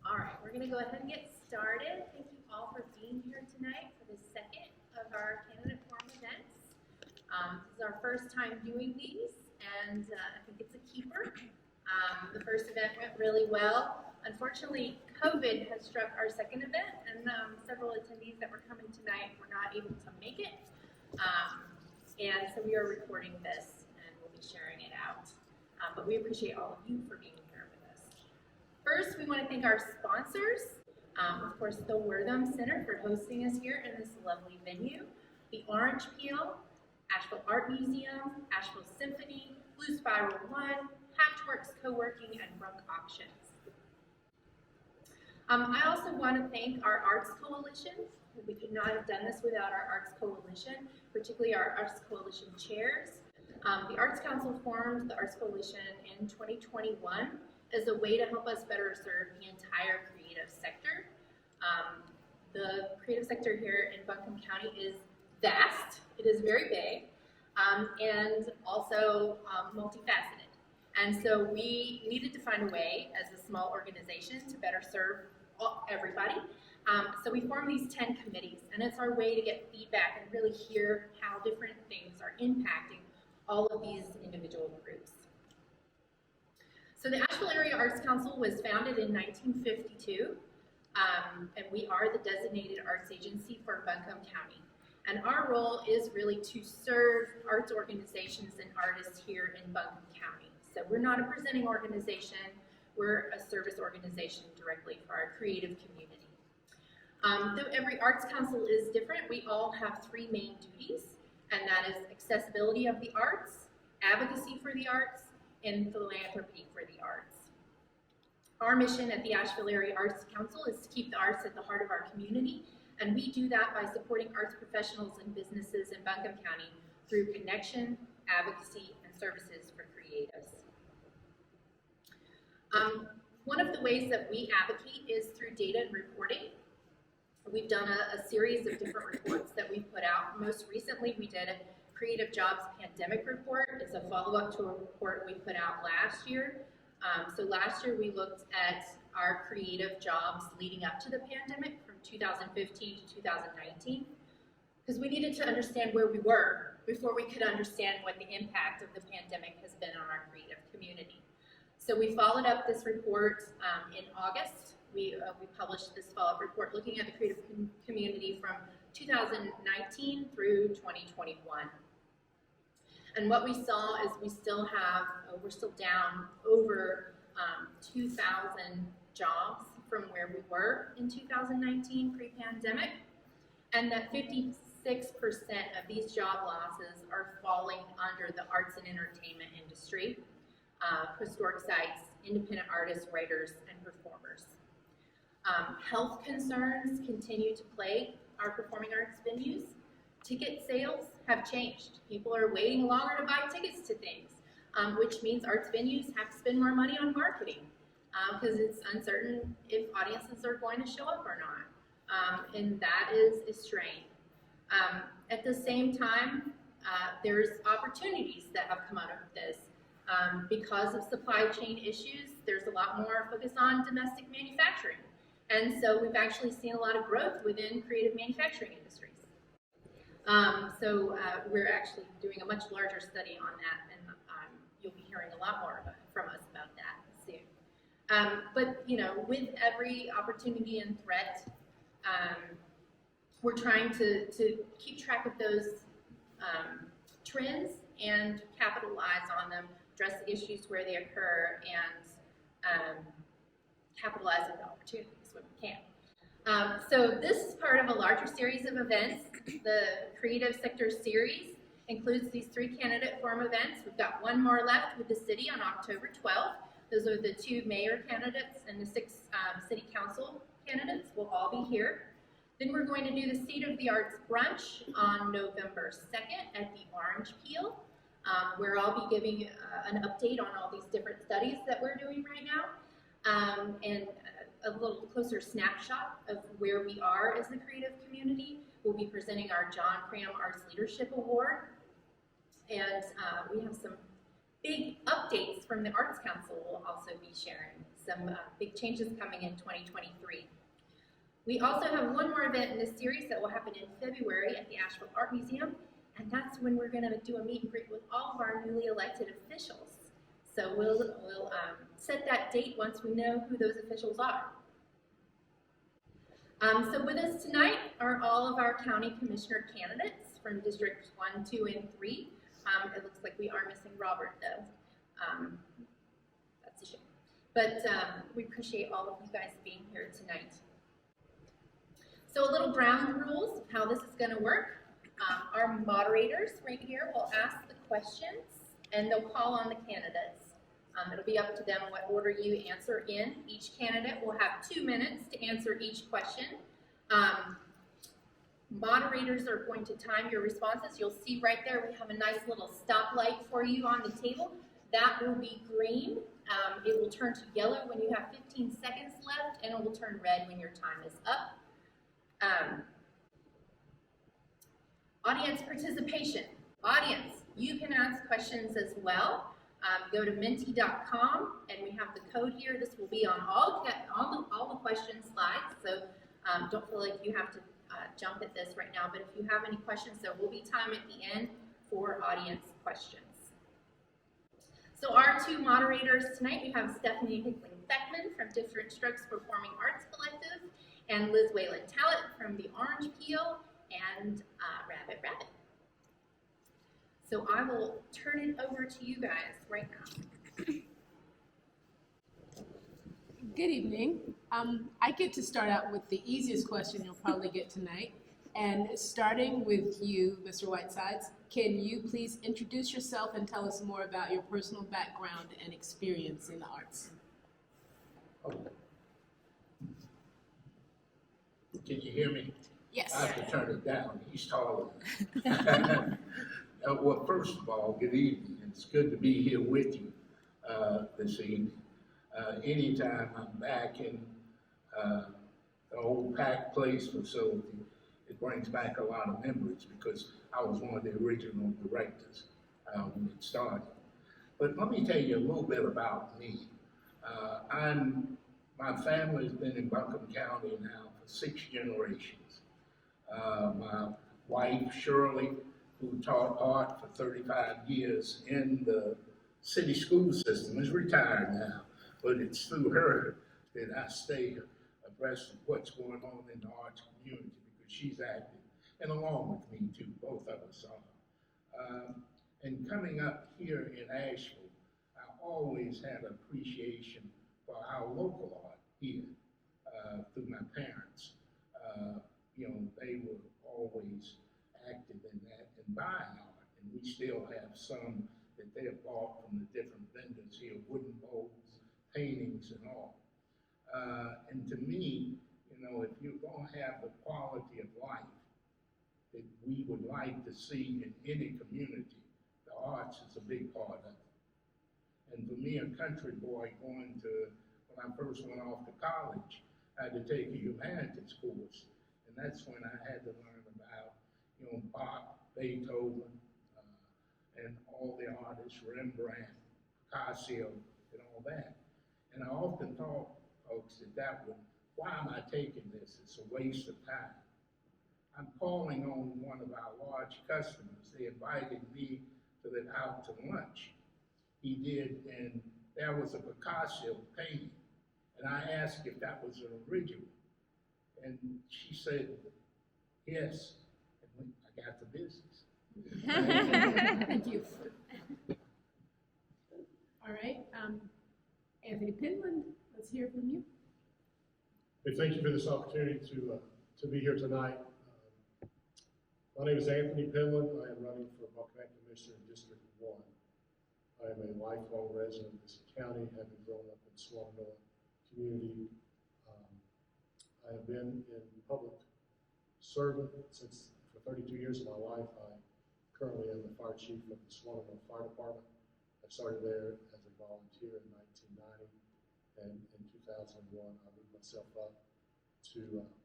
All right, we're going to go ahead and get started. Thank you all for being here tonight for the second of our candidate forum events. This is our first time doing these, and I think it's a keeper. The first event went really well. Unfortunately, COVID has struck our second event, and several attendees that were coming tonight were not able to make it. And so we are recording this, and we'll be sharing it out. But we appreciate all of you for being here with us. First, we want to thank our sponsors. Of course, the Wortham Center for hosting us here in this lovely venue. The Orange Peel, Asheville Art Museum, Asheville Symphony, Blue Spiral 1, Hatchworks Co-working, and Brunk Auctions. I also want to thank our Arts Coalition. We could not have done this without our Arts Coalition, particularly our Arts Coalition chairs. The Arts Council formed the Arts Coalition in 2021 as a way to help us better serve the entire creative sector. The creative sector here in Buncombe County is vast. It is very big and also multifaceted. And so we needed to find a way as a small organization to better serve everybody. So we formed these 10 committees, and it's our way to get feedback and really hear how different things are impacting all of these individual groups. So the Asheville Area Arts Council was founded in 1952, and we are the designated arts agency for Buncombe County. And our role is really to serve arts organizations and artists here in Buncombe County. So we're not a presenting organization, we're a service organization directly for our creative community. Though every arts council is different, we all have three main duties, and that is accessibility of the arts, advocacy for the arts, and philanthropy for the arts. Our mission at the Asheville Area Arts Council is to keep the arts at the heart of our community, and we do that by supporting arts professionals and businesses in Buncombe County through connection, advocacy, and services for creatives. One of the ways that we advocate is through data and reporting. We've done a series of different reports that we've put out. Most recently, we did a Creative Jobs Pandemic Report. It's a follow-up to a report we put out last year. So last year, we looked at our creative jobs leading up to the pandemic from 2015 to 2019, because we needed to understand where we were before we could understand what the impact of the pandemic has been on our creative community. So we followed up this report in August. We published this follow-up report looking at the creative community from 2019 through 2021. And what we saw is we're still down over 2,000 jobs from where we were in 2019 pre-pandemic, and that 56% of these job losses are falling under the arts and entertainment industry, historic sites, independent artists, writers, and performers. Health concerns continue to plague our performing arts venues. Ticket sales have changed. People are waiting longer to buy tickets to things, which means arts venues have to spend more money on marketing because it's uncertain if audiences are going to show up or not, and that is a strain. At the same time, there's opportunities that have come out of this. Because of supply chain issues, there's a lot more focus on domestic manufacturing. And so we've actually seen a lot of growth within creative manufacturing industries. We're actually doing a much larger study on that, and you'll be hearing a lot more from us about that soon. But you know, with every opportunity and threat, we're trying to keep track of those trends and capitalize on them, address the issues where they occur, and capitalize on the opportunities when we can. So this is part of a larger series of events. The Creative Sector Series includes these three candidate forum events. We've got one more left with the city on October 12th. Those are the 2 mayor candidates and the 6 city council candidates will all be here. Then we're going to do the Seat of the Arts Brunch on November 2nd at the Orange Peel, where I'll be giving an update on all these different studies that we're doing right now, and a little closer snapshot of where we are as the creative community. We'll be presenting our John Cram Arts Leadership Award, and we have some big updates from the Arts Council we'll also be sharing. some big changes coming in 2023. We also have one more event in this series that will happen in February at the Asheville Art Museum, and that's when we're going to do a meet and greet with all of our newly elected officials. So we'll set that date once we know who those officials are. So with us tonight are all of our county commissioner candidates from districts 1, 2, and 3. It looks like we are missing Robert though. That's a shame. But we appreciate all of you guys being here tonight. So a little ground rules of how this is going to work. Our moderators right here will ask the questions and they'll call on the candidates. It'll be up to them what order you answer in. Each candidate will have 2 minutes to answer each question. Moderators are going to time your responses. You'll see right there we have a nice little stoplight for you on the table. That will be green. It will turn to yellow when you have 15 seconds left, and it will turn red when your time is up. Audience participation. Audience, you can ask questions as well. Go to menti.com, and we have the code here. This will be on all the question slides, so don't feel like you have to jump at this right now. But if you have any questions, there will be time at the end for audience questions. So our 2 moderators tonight, we have Stephanie Hickling Beckman from Different Strokes Performing Arts Collective, and Liz Whalen Tallent from the Orange Peel and Rabbit. So I will turn it over to you guys right now. Good evening. I get to start out with the easiest question you'll probably get tonight. And starting with you, Mr. Whitesides, can you please introduce yourself and tell us more about your personal background and experience in the arts? Okay. Can you hear me? Yes. I have to turn it down. He's taller. Well, first of all, good evening. It's good to be here with you this evening. Anytime I'm back in the old Pack Place facility, it brings back a lot of memories because I was one of the original directors when it started. But let me tell you a little bit about me. My family's been in Buncombe County now for 6 generations. My wife, Shirley, who taught art for 35 years in the city school system, is retired now, but it's through her that I stay abreast of what's going on in the arts community because she's active, and along with me too, both of us are. And coming up here in Asheville, I always had appreciation for our local art here through my parents. They were always active in that and buying art, and we still have some that they have bought from the different vendors here, wooden molds, paintings, and all. And to me, if you're going to have the quality of life that we would like to see in any community, the arts is a big part of it. And for me, a country boy when I first went off to college, I had to take a humanities course, and that's when I had to learn about, Bach, Beethoven, and all the artists, Rembrandt, Picasso, and all that. And I often taught folks why am I taking this? It's a waste of time. I'm calling on one of our large customers. They invited me out to lunch. He did, and there was a Picasso painting. And I asked if that was an original. And she said, yes. And I got the business. Thank you. All right. Anthony Penland, let's hear from you. Hey, thank you for this opportunity to be here tonight. My name is Anthony Penland. I am running for Buncombe Commissioner in District 1. I am a lifelong resident of this county, having grown up in Swannanoa community. I have been in public service for 32 years of my life. I currently am the fire chief of the Swannanoa Fire Department. I started there as a volunteer in 1990, and in 2001 I moved myself up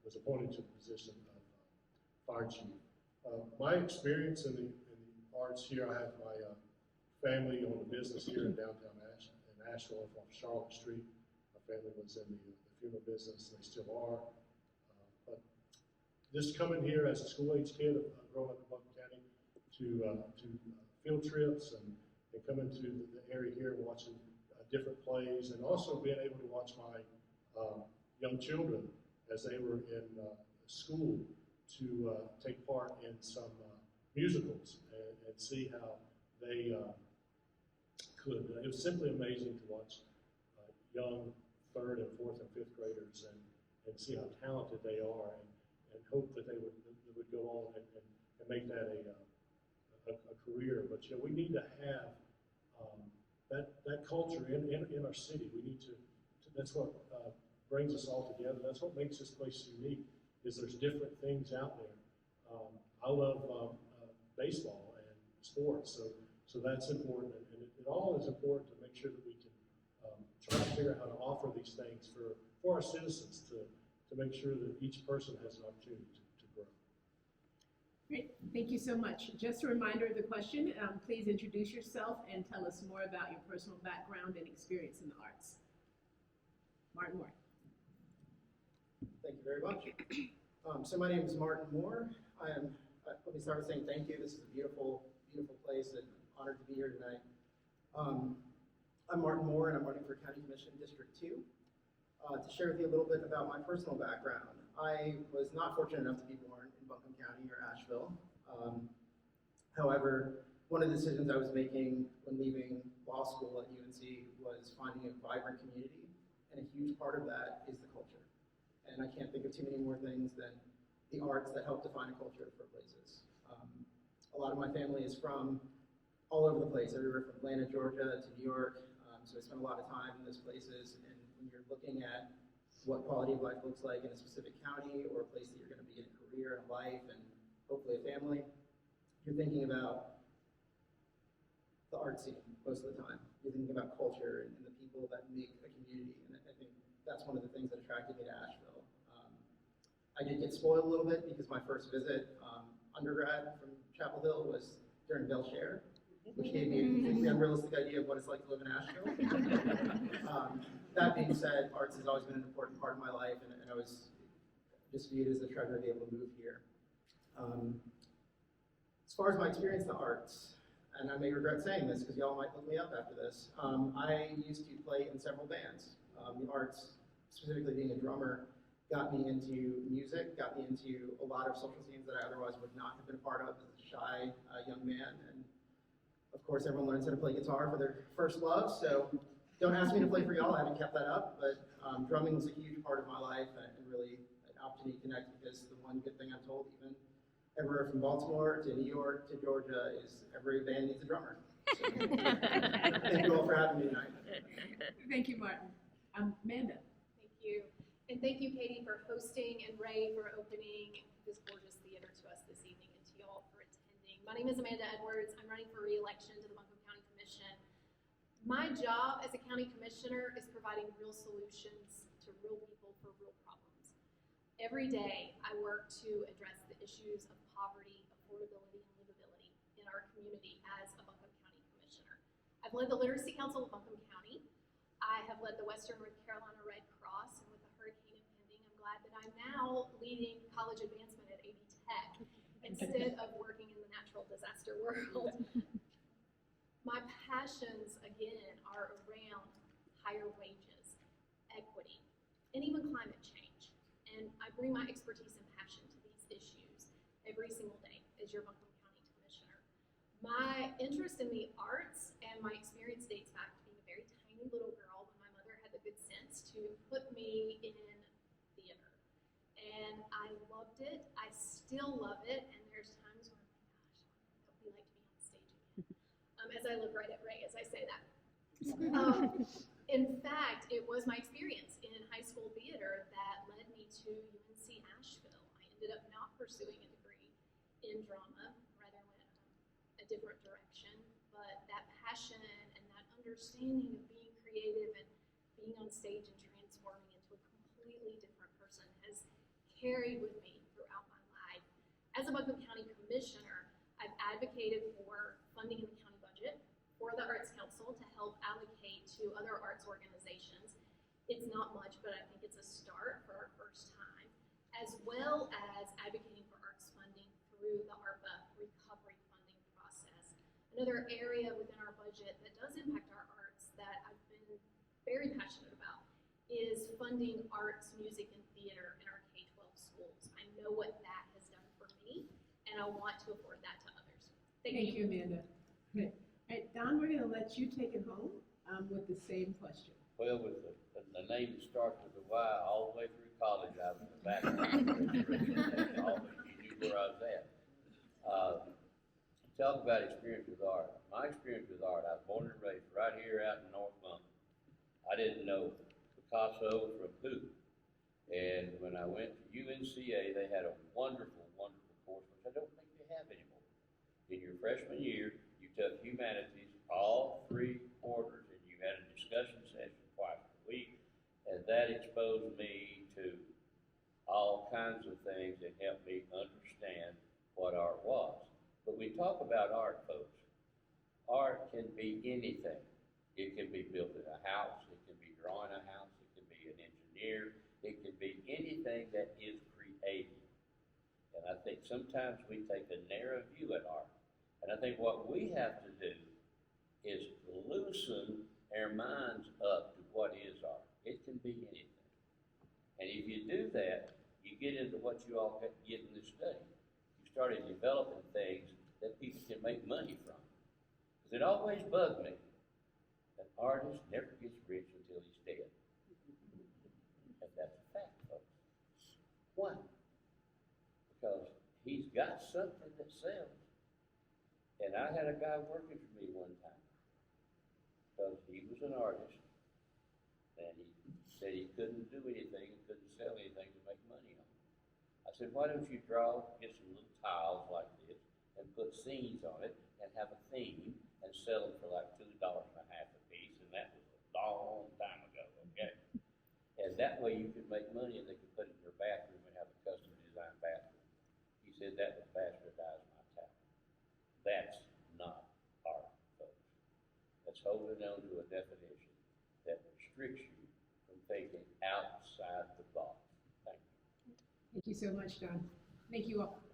was appointed to the position of fire chief. My experience in the arts here, I have my family owned a business here in downtown Asheville off Charlotte Street. My family was in the funeral business, and they still are. But just coming here as a school-age kid, growing up in Buncombe County, to field trips and coming to the area here and watching different plays, and also being able to watch my young children as they were in school to take part in some musicals and see how they could. It was simply amazing to watch young third and fourth and fifth graders and see how talented they are, and hope that they would go on and make that a career. But we need to have that culture in our city. We need to that's what brings us all together. That's what makes this place unique, is there's different things out there. I love baseball and sports, so that's important, and it all is important to make sure that we can try to figure out how to offer these things for our citizens to make sure that each person has an opportunity to grow. Great, thank you so much. Just a reminder of the question, please introduce yourself and tell us more about your personal background and experience in the arts. Martin Moore. Thank you very much. So my name is Martin Moore. Let me start with saying thank you. This is a beautiful, beautiful place, and I'm honored to be here tonight. I'm Martin Moore, and I'm running for County Commission District 2. To share with you a little bit about my personal background, I was not fortunate enough to be born in Buncombe County or Asheville. However, one of the decisions I was making when leaving law school at UNC was finding a vibrant community, and a huge part of that is the culture. And I can't think of too many more things than the arts that help define a culture for places. A lot of my family is from all over the place, everywhere from Atlanta, Georgia to New York. So I spent a lot of time in those places, and when you're looking at what quality of life looks like in a specific county or a place that you're going to be in a career and life and hopefully a family, you're thinking about the art scene most of the time. You're thinking about culture and the people that make a community, and I think that's one of the things that attracted me to Asheville. I did get spoiled a little bit because my first visit, undergrad from Chapel Hill, was during Belshare, which gave me a completely unrealistic idea of what it's like to live in Asheville. That being said, arts has always been an important part of my life, and I was just viewed as a treasure to be able to move here. As far as my experience in the arts, and I may regret saying this because y'all might look me up after this, I used to play in several bands. The arts, specifically being a drummer, got me into music, got me into a lot of social scenes that I otherwise would not have been a part of as a shy young man. And of course, everyone learns how to play guitar for their first love, so don't ask me to play for y'all, I haven't kept that up, but drumming was a huge part of my life and really an opportunity to connect, because the one good thing I'm told, even everywhere from Baltimore to New York to Georgia, is every band needs a drummer. So, thank you all for having me tonight. Thank you, Martin. Amanda. Thank you. And thank you, Katie, for hosting, and Ray for opening this gorgeous theater to us this evening, and to y'all for attending. My name is Amanda Edwards. I'm running for re-election to the Buncombe County Commission. My job as a county commissioner is providing real solutions to real people for real problems. Every day, I work to address the issues of poverty, affordability, and livability in our community as a Buncombe County Commissioner. I've led the Literacy Council of Buncombe County. I have led the Western North Carolina Red Cross, and with the hurricane impending, I'm glad that I'm now leading college advancement at AV Tech instead of working in the natural disaster world. My passions, again, are around higher wages, equity, and even climate change. And I bring my expertise and passion to these issues every single day as your Buncombe County Commissioner. My interest in the arts and my experience dates back to being a very tiny little girl when my mother had the good sense to put me in theater. And I loved it. I still love it. And there's times where I'm like, gosh, I would like to be on the stage again. As I look right at Ray as I say that. In fact, it was my experience in high school theater that led me to UNC Asheville. I ended up not pursuing a degree in drama, rather went a different direction. But that passion and that understanding of being creative and being on stage and transforming into a completely different person has carried with me throughout my life. As a Buncombe County Commissioner, I've advocated for funding in the county budget for the Arts Council to help allocate to other arts organizations It's not much, but I think it's a start for our first time, as well as advocating for arts funding through the ARPA recovery funding process. Another area within our budget that does impact our arts that I've been very passionate about is funding arts, music, and theater in our K-12 schools. I know what that has done for me, and I want to afford that to others. Thank you, Amanda. Okay. All right, Don, we're going to let you take it home with the same question. Well, with the name that starts with a Y, all the way through college, I was in the background. Always you knew where I was at. Talk about experience with art. My experience with art, I was born and raised right here out in North Buncombe. I didn't know Picasso from who. And when I went to UNCA, they had a wonderful, wonderful course, which I don't think they have anymore. In your freshman year, you took humanities, all 3 quarters, and you had a discussion session twice a week, and that exposed me to all kinds of things that helped me understand what art was. But we talk about art, folks. Art can be anything. It can be built in a house, it can be drawing a house, it can be an engineer, it can be anything that is creative. And I think sometimes we take a narrow view at art. And I think what we have to do is loosen our minds up to what is art. It can be anything. And if you do that, you get into what you all get in this study. You started developing things that people can make money from. Because it always bugged me. An artist never gets rich until he's dead. And that's a fact, folks. Why? Because he's got something that sells. And I had a guy working for me one time. Because he was an artist. And he said he couldn't do anything and couldn't sell anything to make money on. I said, why don't you get some little tiles like this and put scenes on it and have a theme and sell them for like $2.50 a piece, and that was a long time ago, okay? And that way you could make money and they could put it in their bathroom and have a custom designed bathroom. He said that would bastardize my talent. That's not art, folks. That's holding on to a definition that restricts you from thinking outside the box. Thank you. Thank you so much, Don. Thank you all.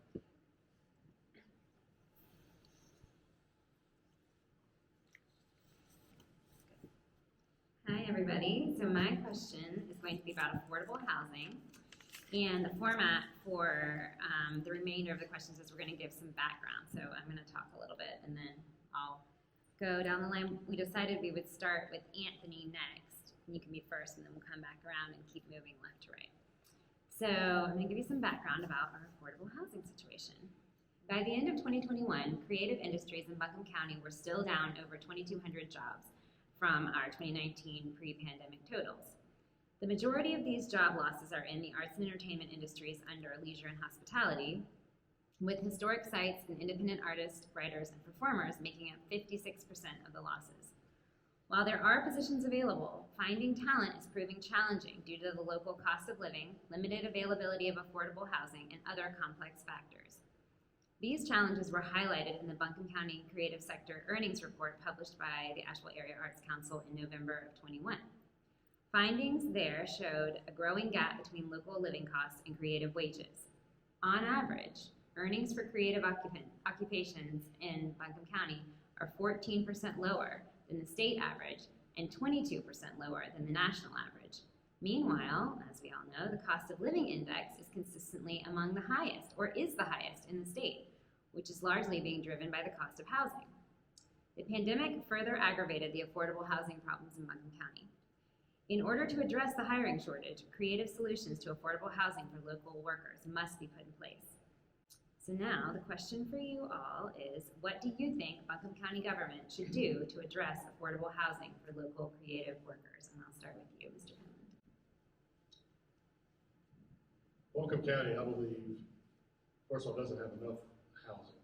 Hi, everybody. So my question is going to be about affordable housing. And the format for the remainder of the questions is we're going to give some background. So I'm going to talk a little bit, and then I'll go down the line. We decided we would start with Anthony next. You can be first, and then we'll come back around and keep moving left to right. So I'm going to give you some background about our affordable housing situation. By the end of 2021, creative industries in Buncombe County were still down over 2,200 jobs from our 2019 pre-pandemic totals. The majority of these job losses are in the arts and entertainment industries under leisure and hospitality, with historic sites and independent artists, writers, and performers making up 56% of the losses. While there are positions available, finding talent is proving challenging due to the local cost of living, limited availability of affordable housing, and other complex factors. These challenges were highlighted in the Buncombe County Creative Sector Earnings Report published by the Asheville Area Arts Council in November of 21. Findings there showed a growing gap between local living costs and creative wages. On average, earnings for creative occupations in Buncombe County are 14% lower than the state average and 22% lower than the national average. Meanwhile, as we all know, the cost of living index is consistently among the highest, or is the highest in the state, which is largely being driven by the cost of housing. The pandemic further aggravated the affordable housing problems in Buncombe County. In order to address the hiring shortage, creative solutions to affordable housing for local workers must be put in place. So now the question for you all is, what do you think Buncombe County government should do to address affordable housing for local creative workers? And I'll start with you, Mr. Penland. Buncombe County, I believe, first of all, doesn't have enough housing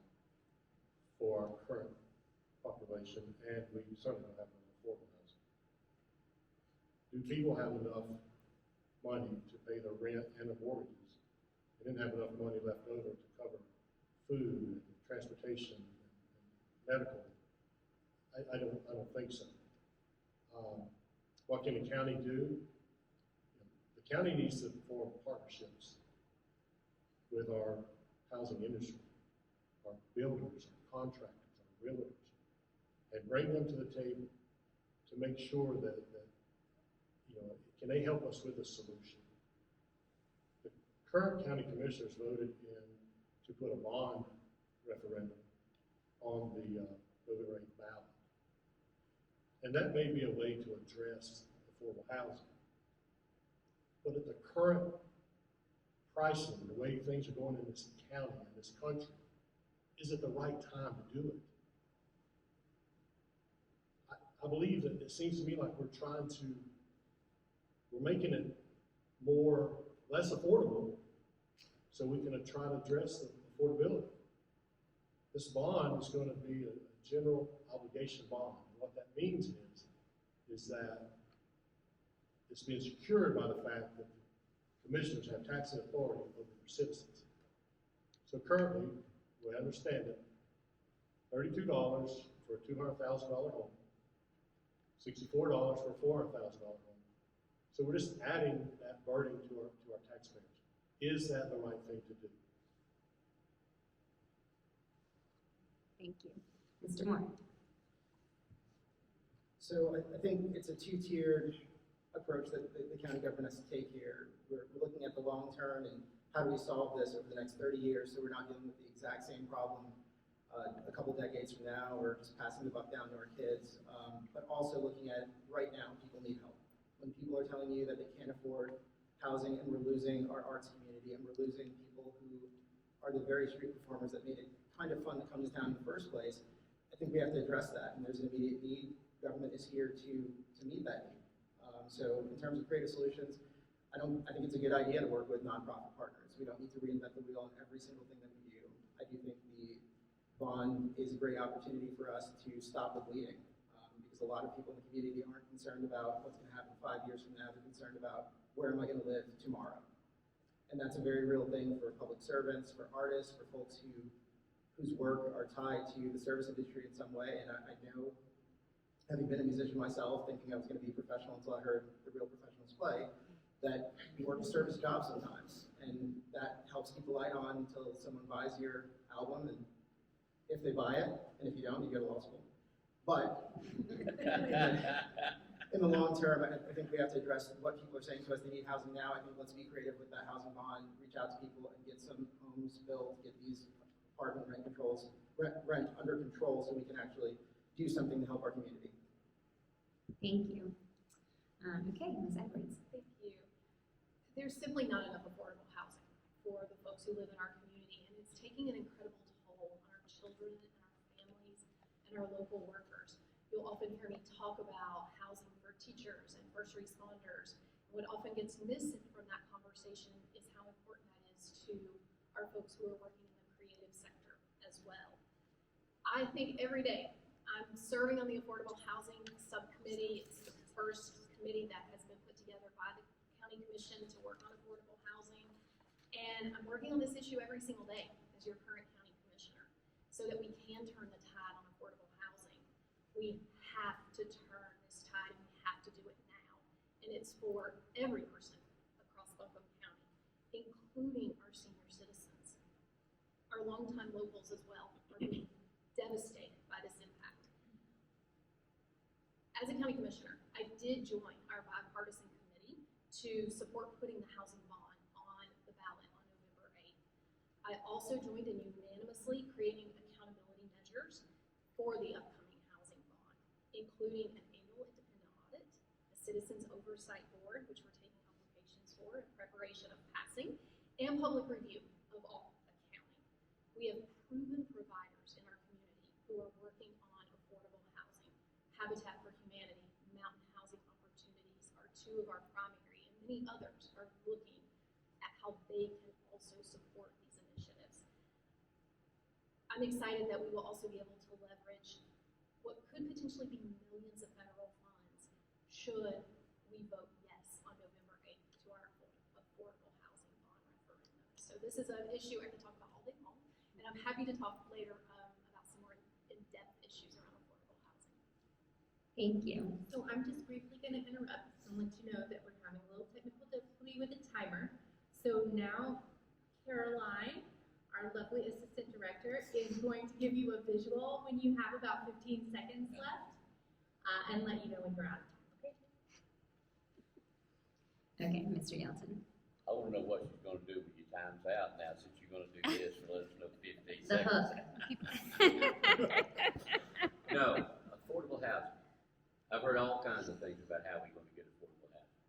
for our current population, and we certainly don't have enough affordable housing. Do people have enough money to pay their rent and their mortgages, and then have enough money left over to cover food and transportation and medical? I don't think so. What can the county do? the county needs to form partnerships with our housing industry, our builders, our contractors, our realtors, and bring them to the table to make sure that can they help us with a solution? The current county commissioners voted to put a bond referendum on the living rate ballot. And that may be a way to address affordable housing. But at the current pricing, the way things are going in this county, in this country, is it the right time to do it? I believe that it seems to me like we're making it less affordable so we can try to address the affordability. This bond is going to be a general obligation bond. What that means is that it's being secured by the fact that the commissioners have taxing authority over their citizens. So currently, we understand it, $32 for a $200,000 home, $64 for a $400,000 home. So we're just adding that burden to our taxpayers. Is that the right thing to do? Thank you. Mr. Moore? So I think it's a two-tiered approach that the county government has to take here. We're looking at the long term and how do we solve this over the next 30 years so we're not dealing with the exact same problem a couple decades from now or just passing the buck down to our kids. But also looking at right now, people need help. When people are telling you that they can't afford housing and we're losing our arts community and we're losing people who are the very street performers that made it kind of fun to come to town in the first place, I think we have to address that. And there's an immediate need. Government is here to meet that need. So in terms of creative solutions, I think it's a good idea to work with nonprofit partners. We don't need to reinvent the wheel on every single thing that we do. I do think the bond is a great opportunity for us to stop the bleeding. Because a lot of people in the community aren't concerned about what's going to happen 5 years from now. They're concerned about where am I going to live tomorrow. And that's a very real thing for public servants, for artists, for folks whose work are tied to the service industry in some way. And I know, having been a musician myself, thinking I was going to be a professional until I heard the real professionals play, that you work a service job sometimes. And that helps keep the light on until someone buys your album. And if they buy it, and if you don't, you go to law school. But in the long term, I think we have to address what people are saying to us. They need housing now. I think let's be creative with that housing bond, reach out to people and get some homes built, get these apartment rent under control so we can actually do something to help our community. Thank you. Okay, Ms. Edwards. Thank you. There's simply not enough affordable housing for the folks who live in our community, and it's taking an incredible toll on our children and our families and our local workers. You'll often hear me talk about housing for teachers and first responders. And what often gets missed from that conversation is how important that is to our folks who are working in the creative sector as well. I think every day I'm serving on the Affordable Housing Subcommittee. It's the first committee that has been put together by the County Commission to work on affordable housing. And I'm working on this issue every single day as your current county commissioner so that we can turn the tide on affordable housing. We have to turn this tide, and we have to do it now. And it's for every person across Buncombe County, including our senior citizens. Our longtime locals as well are being devastated by this impact. As a county commissioner, I did join our bipartisan committee to support putting the housing bond on the ballot on November 8th. I also joined in unanimously creating accountability measures for the upcoming housing bond, including an annual independent audit, a citizens oversight board, which we're taking applications for in preparation of passing, and public review of all accounting. We have proven providers in our community who are working on affordable housing. Habitat for Humanity, Mountain Housing Opportunities are two of our primary, and many others are looking at how they can also support these initiatives. I'm excited that we will also be able to leverage what could potentially be millions of federal funds should we vote yes on November 8th to our affordable housing bond referendum. So this is an issue I can talk about all day long, and I'm happy to talk later about some more in-depth issues around affordable housing. Thank you. So I'm just briefly going to interrupt and let you know that we're having a little technical difficulty our lovely assistant director, is going to give you a visual when you have about 15 seconds left, and let you know when you're out of time, okay? Okay, Mr. Yelton. I wanna know what she's gonna do when your time's out now, since you're gonna do this for let us know 15 The seconds. hook. No, affordable housing. I've heard all kinds of things about how we're gonna get affordable housing.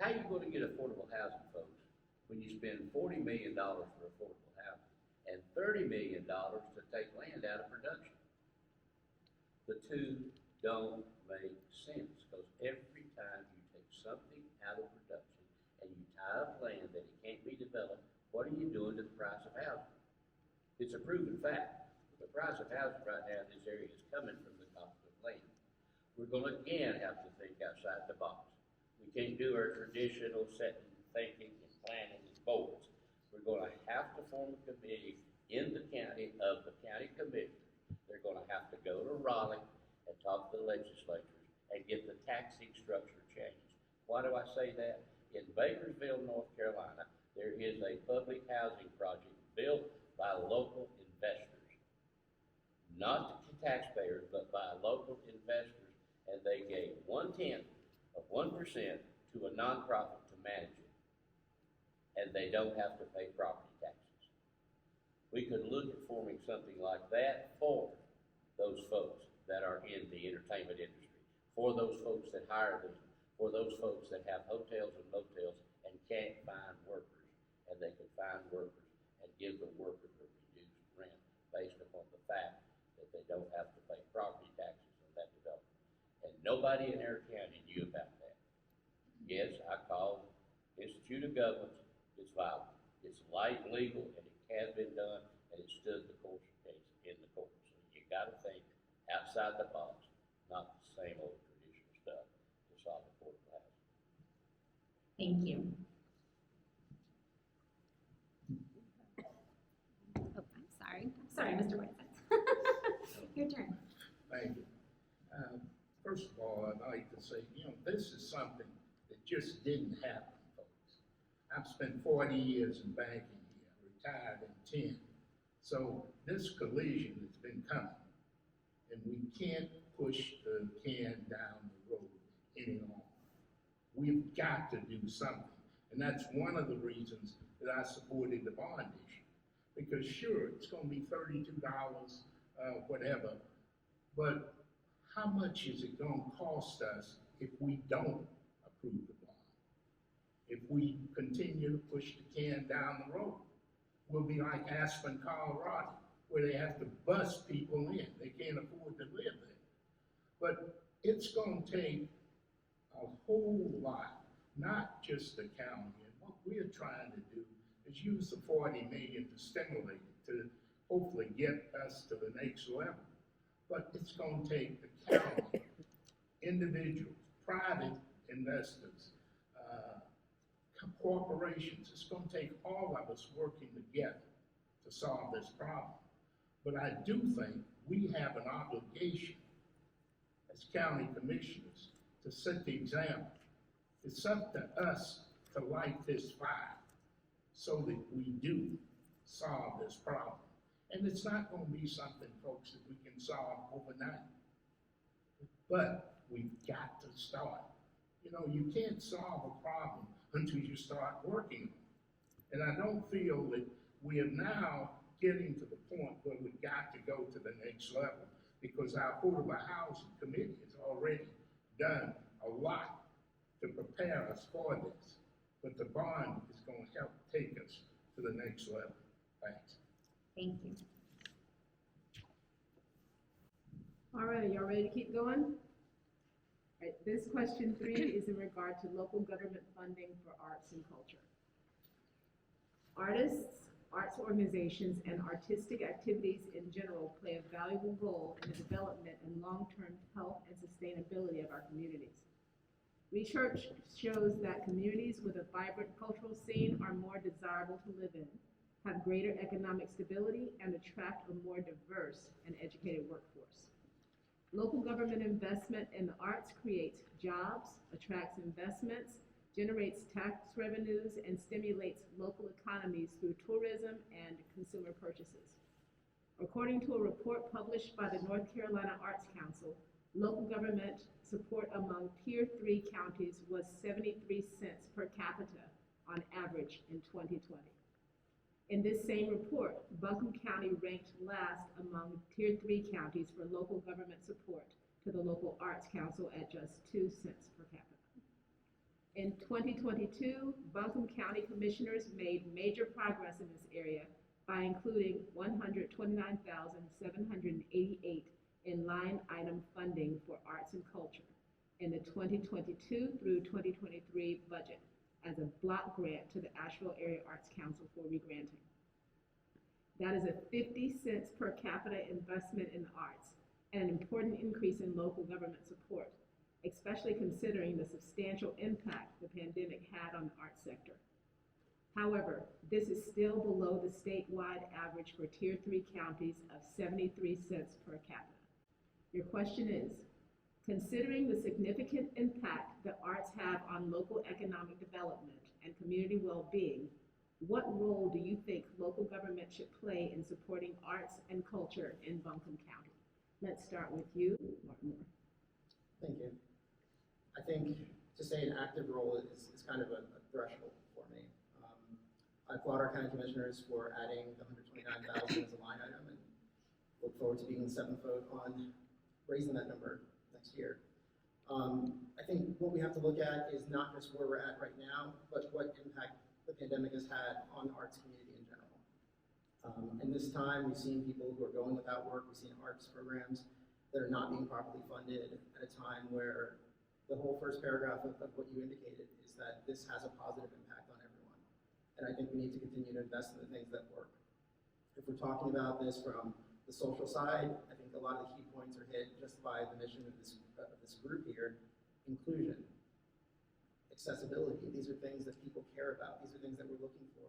How you gonna get affordable housing, folks, when you spend $40 million for affordable housing and $30 million to take land out of production? The two don't make sense, because every time you take something out of production and you tie up land that it can't be developed, what are you doing to the price of housing? It's a proven fact. The price of housing right now in this area is coming from the cost of land. We're gonna again have to think outside the box. We can't do our traditional setting, thinking, and planning and boards. We're gonna have to form a committee in the county of the county commissioners. They're gonna have to go to Raleigh and talk to the legislatures and get the taxing structure changed. Why do I say that? In Bakersville, North Carolina, there is a public housing project built by local investors. Not the taxpayers, but by local investors, and they gave 1/10 of 1% to a nonprofit to manage it. And they don't have to pay property taxes. We could look at forming something like that for those folks that are in the entertainment industry, for those folks that hire them, for those folks that have hotels and motels and can't find workers, and they can find workers and give the workers a reduced rent based upon the fact that they don't have to pay property taxes on that development. And nobody in our county knew about that. Yes, I called Institute of Governments. It's viable. It's light and legal, and it has been done, and it stood the course case in the court. So you gotta think outside the box, not the same old traditional stuff to solve affordable housing. Thank you. Oh, I'm sorry. I'm sorry, Mr. Whiteside. Your turn. Thank you. First of all, I'd like to say, this is something that just didn't happen, folks. I've spent 40 years in banking here, retired in 10. So this collision has been coming, and we can't push the can down the road any longer. We've got to do something, and that's one of the reasons that I supported the bond issue. Because sure, it's gonna be $32, whatever, but how much is it gonna cost us if we don't approve the bond? If we continue to push the can down the road? We'll be like Aspen, Colorado, where they have to bus people in. They can't afford to live there. But it's gonna take a whole lot, not just the county. And what we're trying to do is use the 40 million to stimulate it, to hopefully get us to the next level. But it's gonna take the county, individuals, private investors, corporations. It's gonna take all of us working together to solve this problem. But I do think we have an obligation as county commissioners to set the example. It's up to us to light this fire so that we do solve this problem. And it's not gonna be something, folks, that we can solve overnight. But we've got to start. You can't solve a problem until you start working. And I don't feel that we are now getting to the point where we've got to go to the next level, because our Affordable Housing Committee has already done a lot to prepare us for this. But the bond is going to help take us to the next level. Thanks. Thank you. All right, y'all ready to keep going? All right, this question 3 is in regard to local government funding for arts and culture. Artists, arts organizations, and artistic activities in general play a valuable role in the development and long-term health and sustainability of our communities. Research shows that communities with a vibrant cultural scene are more desirable to live in, have greater economic stability, and attract a more diverse and educated workforce. Local government investment in the arts creates jobs, attracts investments, generates tax revenues, and stimulates local economies through tourism and consumer purchases. According to a report published by the North Carolina Arts Council, local government support among Tier 3 counties was 73 cents per capita on average in 2020. In this same report, Buncombe County ranked last among Tier 3 counties for local government support to the local Arts Council at just 2 cents per capita. In 2022, Buncombe County commissioners made major progress in this area by including $129,788 in line item funding for arts and culture in the 2022 through 2023 budget as a block grant to the Asheville Area Arts Council for regranting. That is a 50 cents per capita investment in the arts and an important increase in local government support, especially considering the substantial impact the pandemic had on the arts sector. However, this is still below the statewide average for Tier 3 counties of 73 cents per capita. Your question is, considering the significant impact the arts have on local economic development and community well-being, what role do you think local government should play in supporting arts and culture in Buncombe County? Let's start with you, Martin Moore. Thank you. I think to say an active role is kind of a threshold for me. I applaud our county commissioners for adding the $129,000 as a line item and look forward to being the seventh vote on raising that number next year. I think what we have to look at is not just where we're at right now, but what impact the pandemic has had on the arts community in general. In this time, we've seen people who are going without work. We've seen arts programs that are not being properly funded at a time where the whole first paragraph of what you indicated is that this has a positive impact on everyone. And I think we need to continue to invest in the things that work. If we're talking about this from the social side, I think a lot of the key points are hit just by the mission of this group here. Inclusion, accessibility, these are things that people care about. These are things that we're looking for.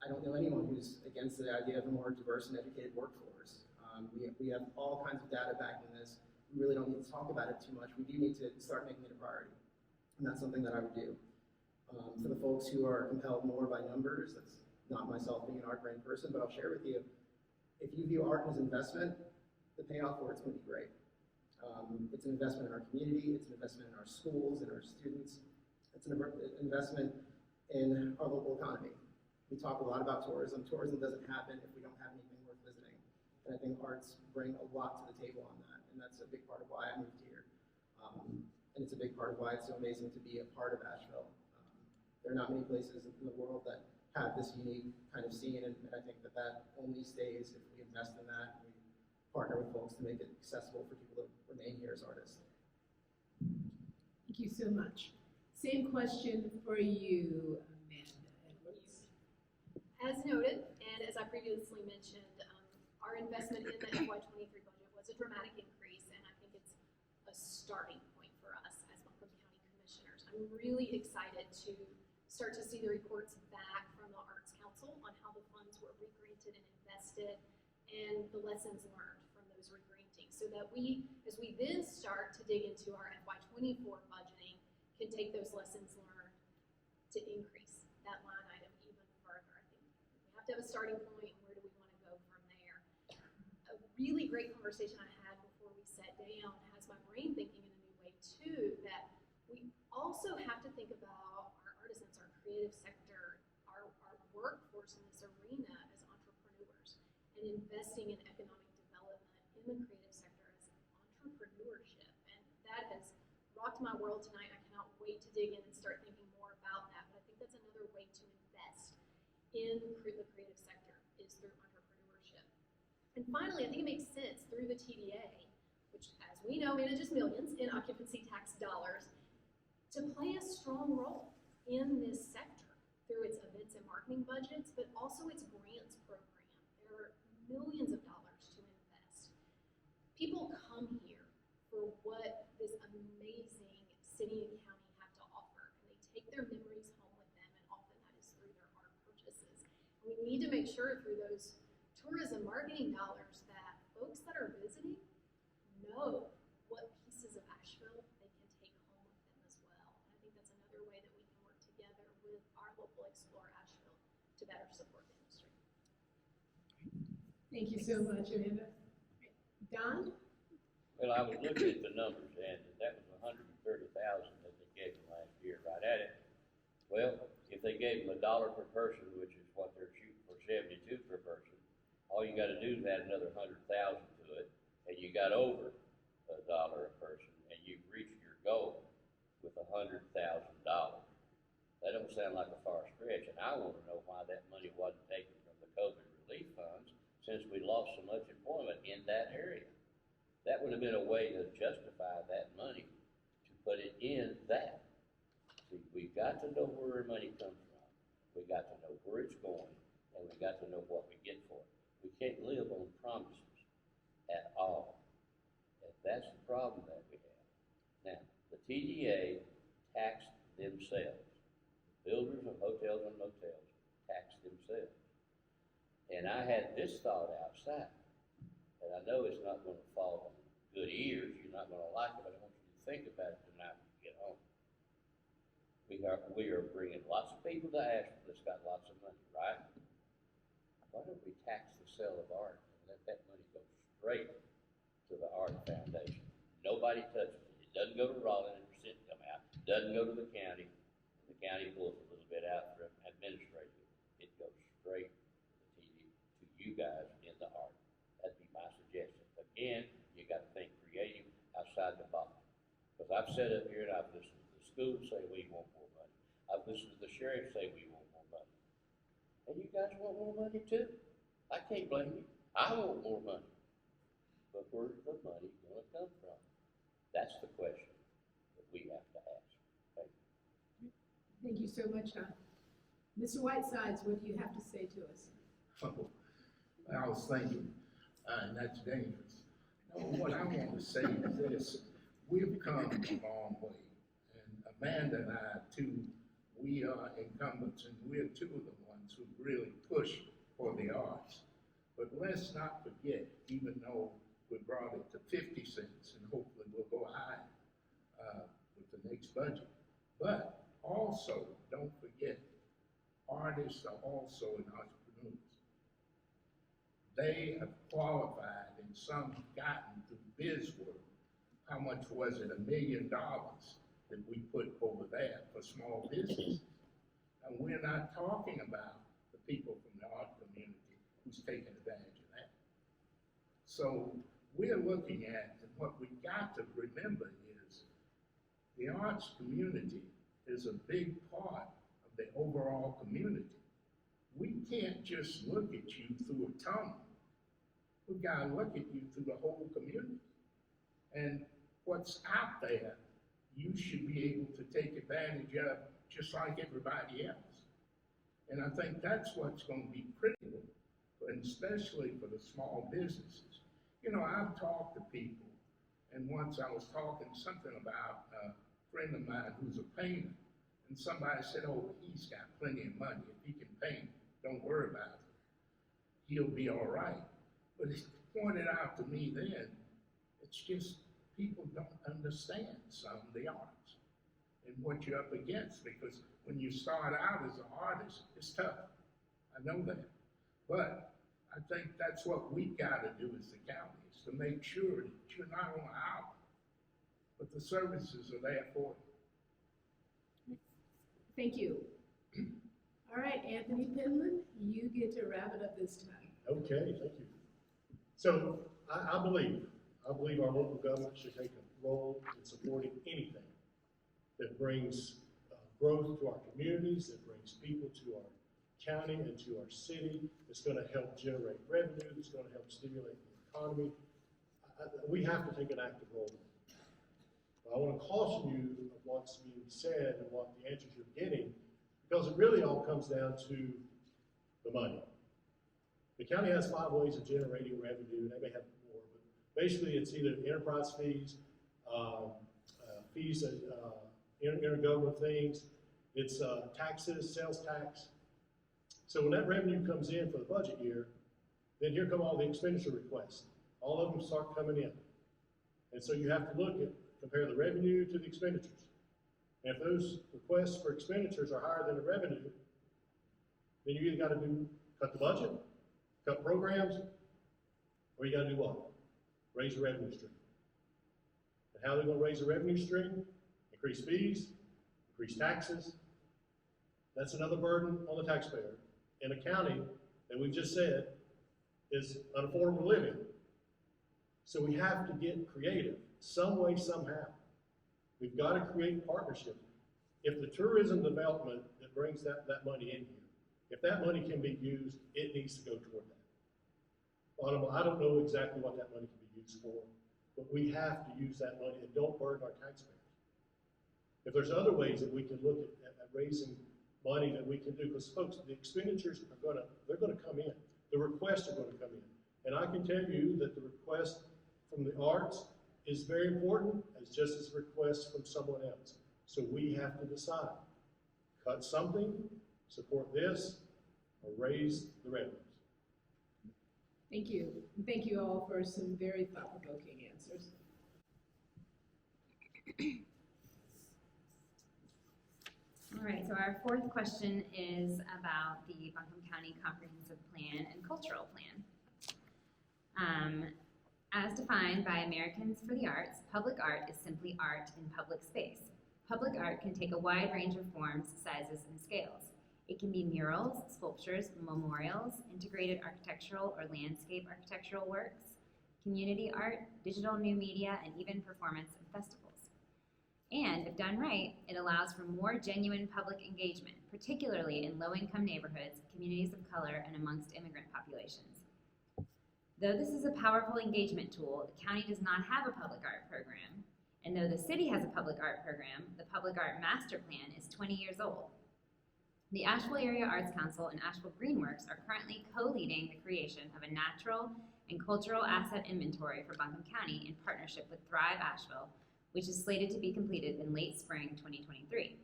I don't know anyone who's against the idea of a more diverse and educated workforce. We have all kinds of data backing this. We really don't need to talk about it too much. We do need to start making it a priority. And that's something that I would do. For the folks who are compelled more by numbers, that's not myself being an art brain person, but I'll share with you, if you view art as investment, the payoff for it's going to be great. It's an investment in our community, it's an investment in our schools, in our students, it's an investment in our local economy. We talk a lot about tourism. Tourism doesn't happen if we don't have anything worth visiting. And I think arts bring a lot to the table on that, and that's a big part of why I moved here. And it's a big part of why it's so amazing to be a part of Asheville. There are not many places in the world that have this unique kind of scene, and I think that only stays if we invest in that and we partner with folks to make it accessible for people to remain here as artists. Thank you so much. Same question for you, Amanda Edwards. As noted, and as I previously mentioned, our investment in the FY23 budget was a dramatic increase, and I think it's a starting point for us as Buncombe County Commissioners. I'm really excited to start to see the reports back from the Arts Council on how the funds were regranted and invested and the lessons learned from those regrantings, so that we, as we then start to dig into our FY24 budgeting, can take those lessons learned to increase that line item even further. I think we have to have a starting point, and where do we want to go from there? A really great conversation I had before we sat down has my brain thinking in a new way too, that we also have to think about our artisans, our creative sector, our workforce in this arena as entrepreneurs, and investing in economic development in the creative sector as entrepreneurship. And that has rocked my world tonight. I cannot wait to dig in and start thinking more about that. But I think that's another way to invest in the creative sector is through entrepreneurship. And finally, I think it makes sense through the TDA, which, as we know, manages millions in occupancy tax dollars, to play a strong role in this sector through its events and marketing budgets, but also its grants program. There are millions of dollars to invest. People come here for what this amazing city and county have to offer, and they take their memories home with them, and often that is through their art purchases. And we need to make sure through those tourism marketing dollars that folks that are visiting know what pieces of Asheville they can take home with them as well. And I think that's another way with our local Explore Asheville to better support the industry. Thank you so much, Amanda. Don? Well, I was looking at the numbers, and that was $130,000 that they gave them last year, right at it. Well, if they gave them $1 per person, which is what they're shooting for, 72 per person, all you gotta do is add another 100,000 to it, and you got over $1 a person, and you've reached your goal with $100,000. That don't sound like a far stretch, and I wanna know why that money wasn't taken from the COVID relief funds, since we lost so much employment in that area. That would have been a way to justify that money, to put it in that. See, we've got to know where our money comes from. We got to know where it's going, and we got to know what we get for it. We can't live on promises at all. And that's the problem that we have. Now, the TDA taxed themselves. The builders of hotels and motels taxed themselves. And I had this thought outside. And I know it's not going to fall on good ears. You're not going to like it, but I want you to think about it tonight when you get home. We are bringing lots of people to Asheville that's got lots of money, right? Why don't we tax the sale of art and let that money go straight to the Art Foundation? Nobody touches it. It doesn't go to Raleigh and percent come out. It doesn't go to the county. The county pulls a little bit out for administrative. It goes straight to you guys in the art. That'd be my suggestion. Again, you got to think creative outside the box. Because I've sat up here and I've listened to the schools say we want more money. I've listened to the sheriff say we want more money. And you guys want more money too. I can't blame you. I want more money. But where's the money going to come from? That's the question that we have to ask. Thank you. Thank you so much, Don. Mr. Whitesides, what do you have to say to us? Oh, I was thinking, and that's dangerous. No, what I want to say is this: we've come a long way, and Amanda and I too. We are incumbents, and we're two of the ones who really push for the arts. But let's not forget, even though we brought it to 50 cents, and hopefully we'll go high with the next budget. But also, don't forget, artists are also an entrepreneurs. They have qualified, and some have gotten through biz work. How much was it? $1 million that we put over there for small business. And we're not talking about the people from the art community who's taking advantage of that. So we're looking at, and what we've got to remember is the arts community is a big part of the overall community. We can't just look at you through a tunnel. We've got to look at you through the whole community. And what's out there, you should be able to take advantage of just like everybody else. And I think that's what's going to be critical, and especially for the small businesses. You know, I've talked to people, and once I was talking something about a friend of mine who's a painter, and somebody said, oh, he's got plenty of money. If he can paint, don't worry about it. He'll be all right. But it pointed out to me then, it's just people don't understand some of the arts and what you're up against, because when you start out as an artist, it's tough. I know that. But I think that's what we've got to do as the county, is to make sure that you're not on an island, but the services are there for you. Thank you. All right, Anthony Penland, you get to wrap it up this time. Okay, thank you. So I believe our local government should take a role in supporting anything that brings growth to our communities, that brings people to our county and to our city, that's going to help generate revenue, that's going to help stimulate the economy. We have to take an active role. But I want to caution you of what's being said and what the answers you're getting, because it really all comes down to the money. The county has 5 ways of generating revenue. They may have more, but basically it's either enterprise fees, fees that intergovernmental things, it's taxes, sales tax. So when that revenue comes in for the budget year, then here come all the expenditure requests. All of them start coming in. And so you have to compare the revenue to the expenditures. And if those requests for expenditures are higher than the revenue, then you either gotta cut the budget, cut programs, or you gotta do what? Raise the revenue stream. And how are they gonna raise the revenue stream? Increase fees, increase taxes. That's another burden on the taxpayer in a county that we've just said is unaffordable living. So we have to get creative, some way, somehow. We've got to create partnerships. If the tourism development that brings that money in here, if that money can be used, it needs to go toward that. I don't know exactly what that money can be used for, but we have to use that money and don't burden our taxpayers. If there's other ways that we can look at raising money that we can do, because folks, the expenditures they're gonna come in. The requests are gonna come in. And I can tell you that the request from the arts is very important as just as a request from someone else. So we have to decide, cut something, support this, or raise the revenues. Thank you. And thank you all for some very thought-provoking answers. All right, so our fourth question is about the Buncombe County Comprehensive Plan and Cultural Plan. As defined by Americans for the Arts, public art is simply art in public space. Public art can take a wide range of forms, sizes, and scales. It can be murals, sculptures, memorials, integrated architectural or landscape architectural works, community art, digital new media, and even performance and festivals. And if done right, it allows for more genuine public engagement, particularly in low-income neighborhoods, communities of color, and amongst immigrant populations. Though this is a powerful engagement tool, the county does not have a public art program. And though the city has a public art program, the Public Art Master Plan is 20 years old. The Asheville Area Arts Council and Asheville Greenworks are currently co-leading the creation of a natural and cultural asset inventory for Buncombe County in partnership with Thrive Asheville, which is slated to be completed in late spring 2023.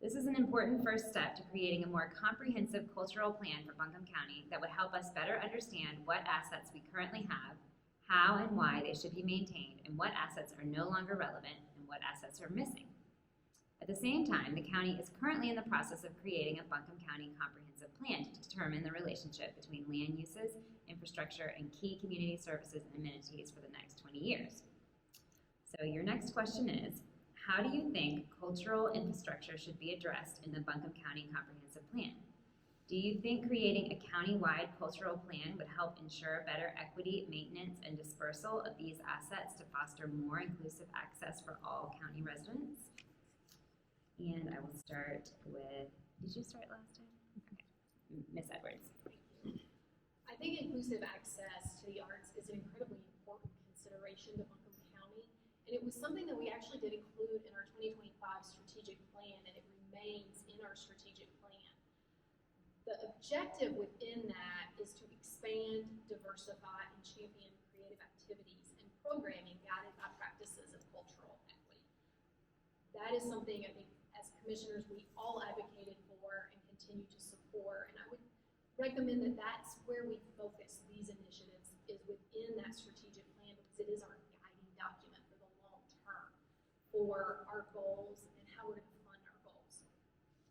This is an important first step to creating a more comprehensive cultural plan for Buncombe County that would help us better understand what assets we currently have, how and why they should be maintained, and what assets are no longer relevant and what assets are missing. At the same time, the county is currently in the process of creating a Buncombe County comprehensive plan to determine the relationship between land uses, infrastructure, and key community services and amenities for the next 20 years. So your next question is, how do you think cultural infrastructure should be addressed in the Buncombe County Comprehensive Plan? Do you think creating a county-wide cultural plan would help ensure better equity, maintenance, and dispersal of these assets to foster more inclusive access for all county residents? And I will start with, did you start last time? Okay, Ms. Edwards. I think inclusive access to the arts is an incredibly important consideration to Buncombe County, and it was something that we actually did include in our 2025 strategic plan, and it remains in our strategic plan. The objective within that is to expand, diversify, and champion creative activities and programming guided by practices of cultural equity. That is something I think as commissioners we all advocated for and continue to support, and I would recommend that that's where we focus these initiatives, is within that strategic plan, because it is our guiding document for the long term for our goals and how we're going to fund our goals.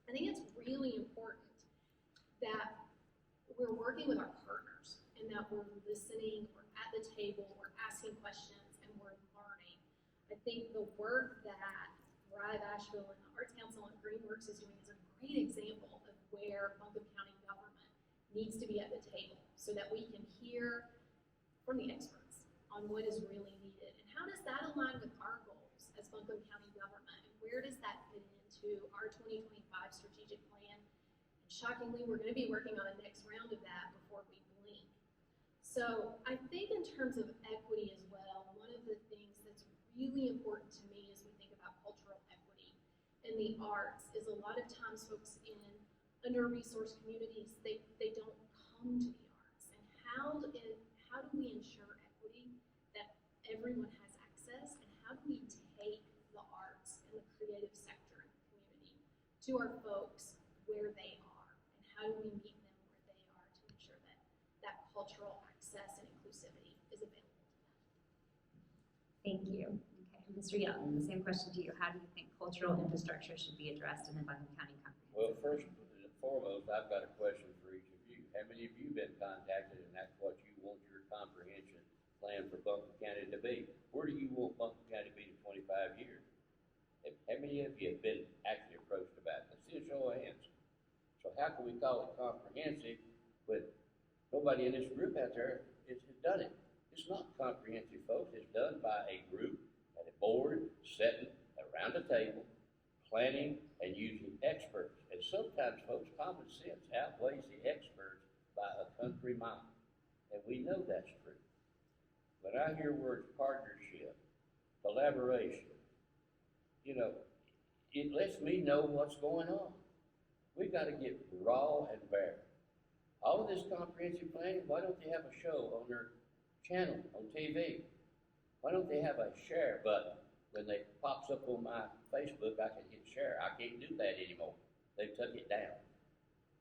I think it's really important that we're working with our partners and that we're listening, we're at the table, we're asking questions, and we're learning. I think the work that Thrive Asheville and the Arts Council and Greenworks is doing is a great example of where Buncombe County government needs to be at the table so that we can hear from the experts on what is really needed. And how does that align with our goals as Buncombe County government? And where does that fit into our 2025 strategic plan? Shockingly, we're going to be working on a next round of that before we blink. So I think in terms of equity as well, one of the things that's really important to me as we think about cultural equity in the arts is a lot of times folks in under-resourced communities, they don't come to the arts. And how do we ensure equity, that everyone has access, and how do we take the arts and the creative sector in the community to our folks where they are? How do we meet them where they are to ensure that that cultural access and inclusivity is available to them? Thank you. Okay, Mr. Yelton, the same question to you. How do you think cultural infrastructure should be addressed in the Buncombe County Comprehensive? Well, first and foremost, I've got a question for each of you. How many of you been contacted and that's what you want your comprehension plan for Buncombe County to be? Where do you want Buncombe County to be in 25 years? How many of you have been actually approached about it? Let's see a show of hands. So how can we call it comprehensive, but nobody in this group out there has done it? It's not comprehensive, folks. It's done by a group at a board, sitting around a table, planning and using experts. And sometimes, folks, common sense outweighs the experts by a country mile. And we know that's true. When I hear words partnership, collaboration, you know, it lets me know what's going on. We've got to get raw and bare. All of this comprehensive planning, why don't they have a show on their channel, on TV? Why don't they have a share button? When it pops up on my Facebook, I can hit share. I can't do that anymore. They took it down.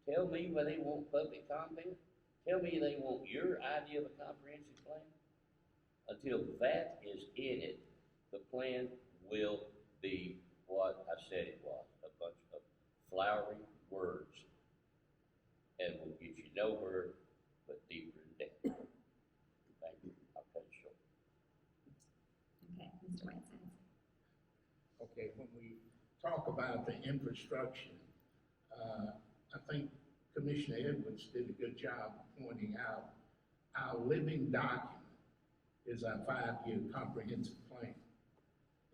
Tell me where they want public comment. Tell me they want your idea of a comprehensive plan. Until that is in it, the plan will be what I said it was, a bunch of flowery words. And will get you nowhere but deeper in debt. Thank you. I'll cut it short. Okay, Mr. Whiteside. Okay, when we talk about the infrastructure, I think Commissioner Edwards did a good job pointing out our living document is our 5-year comprehensive plan.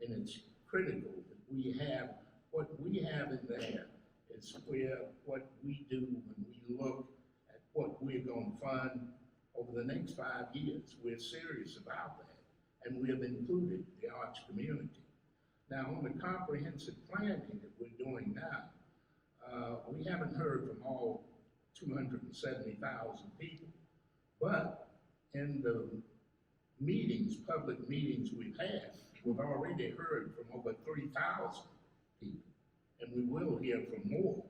And it's critical that we have, what we have in there is where what we do when we look at what we're going to fund over the next 5 years. We're serious about that, and we have included the arts community. Now, on the comprehensive planning that we're doing now, we haven't heard from all 270,000 people, but in the meetings, public meetings we've had, we've already heard from over 3,000 people, and we will hear from more.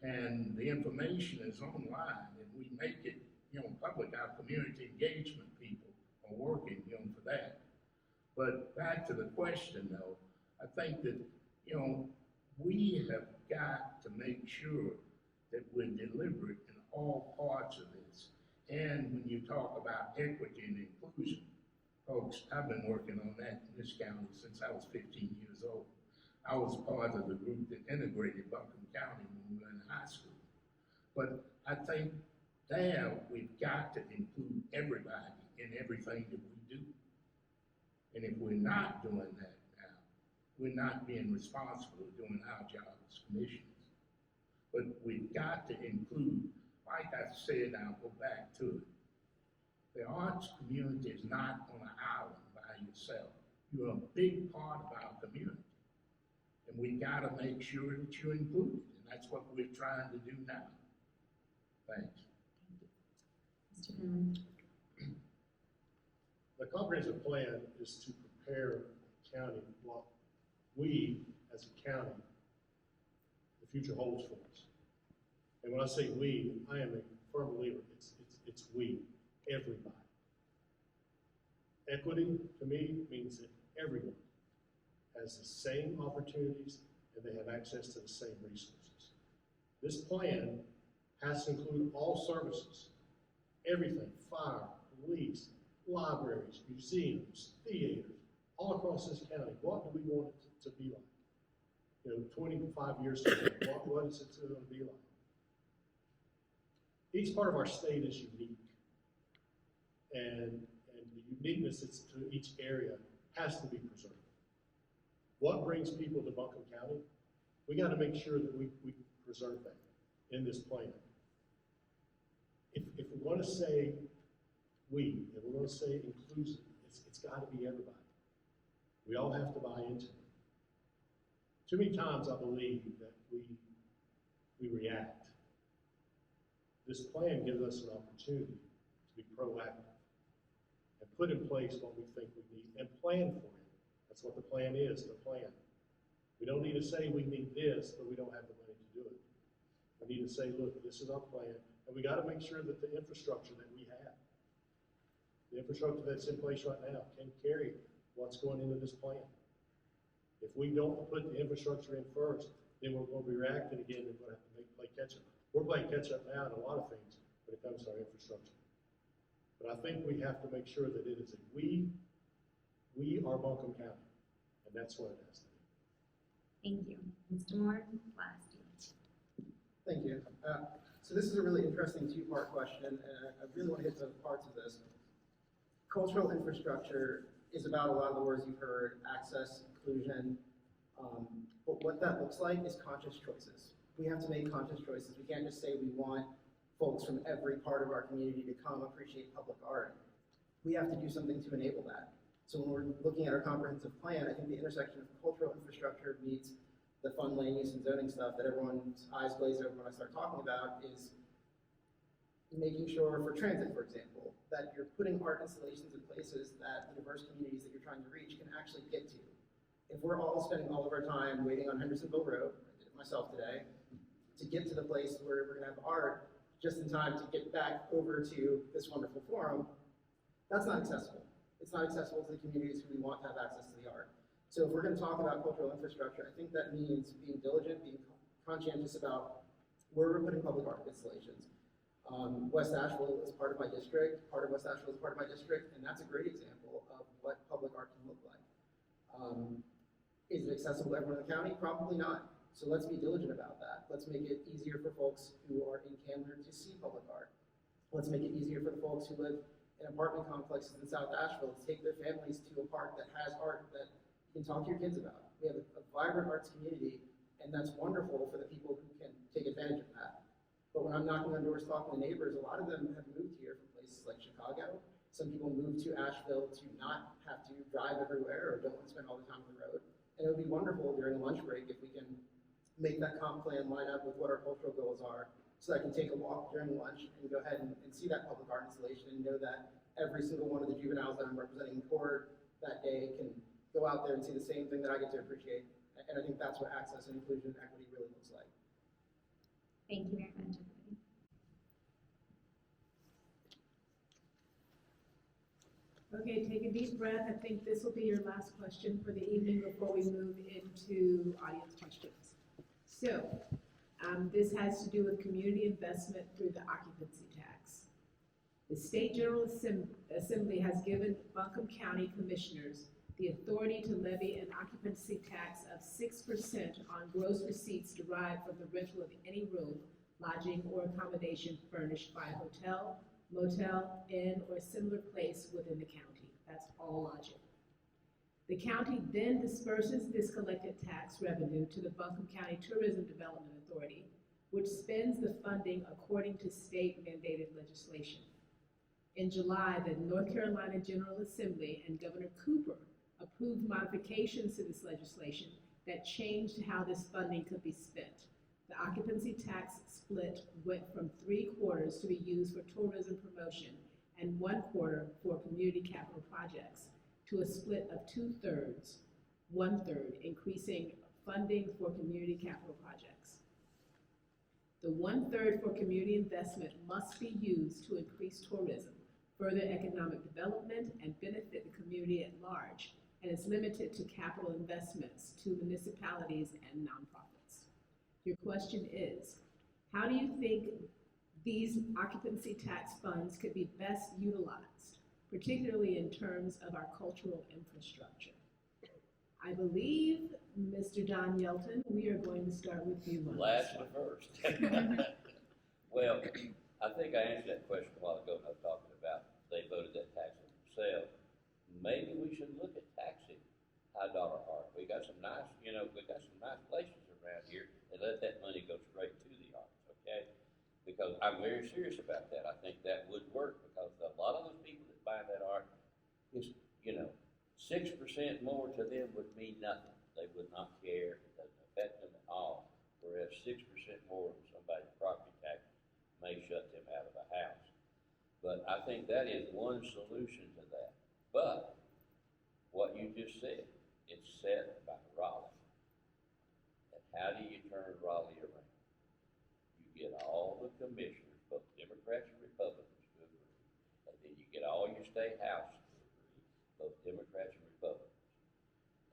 And the information is online, and we make it, public. Our community engagement people are working, for that. But back to the question, though, I think that, we have got to make sure that we're deliberate in all parts of this. And when you talk about equity and inclusion, folks, I've been working on that in this county since I was 15 years old. I was part of the group that integrated Buncombe County when we were in high school. But I think there we've got to include everybody in everything that we do. And if we're not doing that now, we're not being responsible for doing our job as commissioners. But we've got to include, like I said, I'll go back to it. The arts community is not on an island by yourself. You're a big part of our community. And we gotta make sure that you're included, and that's what we're trying to do now. Thanks. Mr. Penland. The comprehensive plan is to prepare the county what we, as a county, the future holds for us. And when I say we, I am a firm believer, it's we, everybody. Equity, to me, means that everyone has the same opportunities and they have access to the same resources. This plan has to include all services, everything, fire, police, libraries, museums, theaters, all across this county. What do we want it to be like? 25 years from now, what is it going to be like? Each part of our state is unique, and the uniqueness to each area has to be preserved. What brings people to Buncombe County? We got to make sure that we preserve that in this plan. If we're going to say we, if we're going to say inclusive, it's got to be everybody. We all have to buy into it. Too many times I believe that we react. This plan gives us an opportunity to be proactive and put in place what we think we need and plan for it. That's what the plan is, the plan. We don't need to say we need this, but we don't have the money to do it. We need to say, look, this is our plan, and we got to make sure that the infrastructure that we have, the infrastructure that's in place right now, can carry what's going into this plan. If we don't put the infrastructure in first, then we're going to be reacting again, and we're going to have to play catch up. We're playing catch up now in a lot of things when it comes to our infrastructure. But I think we have to make sure that it is a we are Buncombe County, and that's what it has to be. Thank you. Mr. Moore, last. Thank you. So this is a really interesting two-part question, and I really want to hit both parts of this. Cultural infrastructure is about a lot of the words you've heard, access, inclusion, but what that looks like is conscious choices. We have to make conscious choices. We can't just say we want folks from every part of our community to come appreciate public art. We have to do something to enable that. So when we're looking at our comprehensive plan, I think the intersection of cultural infrastructure meets the fun land use and zoning stuff that everyone's eyes glaze over when I start talking about is making sure for transit, for example, that you're putting art installations in places that the diverse communities that you're trying to reach can actually get to. If we're all spending all of our time waiting on Hendersonville Road, I did it myself today, to get to the place where we're gonna have art just in time to get back over to this wonderful forum, that's not accessible. It's not accessible to the communities who we want to have access to the art. So if we're going to talk about cultural infrastructure, I think that means being diligent, being conscientious about where we're putting public art installations. West Asheville is part of my district, part of West Asheville is part of my district, and that's a great example of what public art can look like. Is it accessible to everyone in the county? Probably not. So let's be diligent about that. Let's make it easier for folks who are in Candler to see public art. Let's make it easier for the folks who live in apartment complexes in South Asheville to take their families to a park that has art that you can talk to your kids about. We have a vibrant arts community, and that's wonderful for the people who can take advantage of that. But when I'm knocking on doors talking to neighbors, a lot of them have moved here from places like Chicago. Some people moved to Asheville to not have to drive everywhere or don't want to spend all the time on the road. And it would be wonderful during a lunch break if we can make that comp plan line up with what our cultural goals are, so I can take a walk during lunch and go ahead and see that public art installation and know that every single one of the juveniles that I'm representing in court that day can go out there and see the same thing that I get to appreciate. And I think that's what access and inclusion and equity really looks like. Thank you very much, everybody. Okay, take a deep breath. I think this will be your last question for the evening before we move into audience questions. So, this has to do with community investment through the occupancy tax. The State General Assembly has given Buncombe County Commissioners the authority to levy an occupancy tax of 6% on gross receipts derived from the rental of any room, lodging, or accommodation furnished by a hotel, motel, inn, or similar place within the county. That's all lodging. The county then disperses this collected tax revenue to the Buncombe County Tourism Development Authority, which spends the funding according to state mandated legislation. In July, the North Carolina General Assembly and Governor Cooper approved modifications to this legislation that changed how this funding could be spent. The occupancy tax split went from 3/4 to be used for tourism promotion and 1/4 for community capital projects to a split of 2/3, 1/3, increasing funding for community capital projects. The 1/3 for community investment must be used to increase tourism, further economic development, and benefit the community at large, and is limited to capital investments to municipalities and nonprofits. Your question is, how do you think these occupancy tax funds could be best utilized, particularly in terms of our cultural infrastructure? I believe, Mr. Don Yelton, we are going to start with you. Last to first. Well, I think I answered that question a while ago when I was talking about they voted that tax on themselves. Maybe we should look at taxing high dollar art. We got some nice, we got some nice places around here that let that money go straight to the arts, okay? Because I'm very serious about that. I think that would work because a lot of those people that buy that art is, 6% more to them would mean nothing. They would not care. It doesn't affect them at all. Whereas 6% more of somebody's property tax may shut them out of a house. But I think that is one solution to that. But what you just said, it's set by Raleigh. And how do you turn Raleigh around? You get all the commissioners, both Democrats and Republicans, to agree. And then you get all your state houses to agree, both Democrats and Republicans.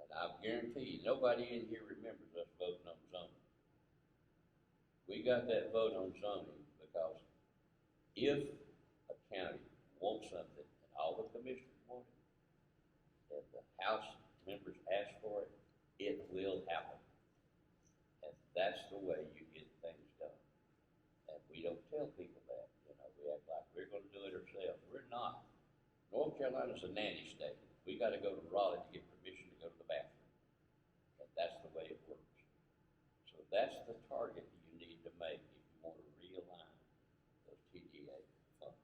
And I guarantee you, nobody in here remembers us voting on zoning. We got that vote on zoning because if a county wants something and all the commissioners want it, and the House members ask for it, it will happen. And that's the way you get things done. And we don't tell people that, you know, we act like we're gonna do it ourselves. We're not. North Carolina's a nanny state. We gotta go to Raleigh to get permission to go to the bathroom. And that's the way it works. So that's the target you need to make if you want to realign those TDA funds.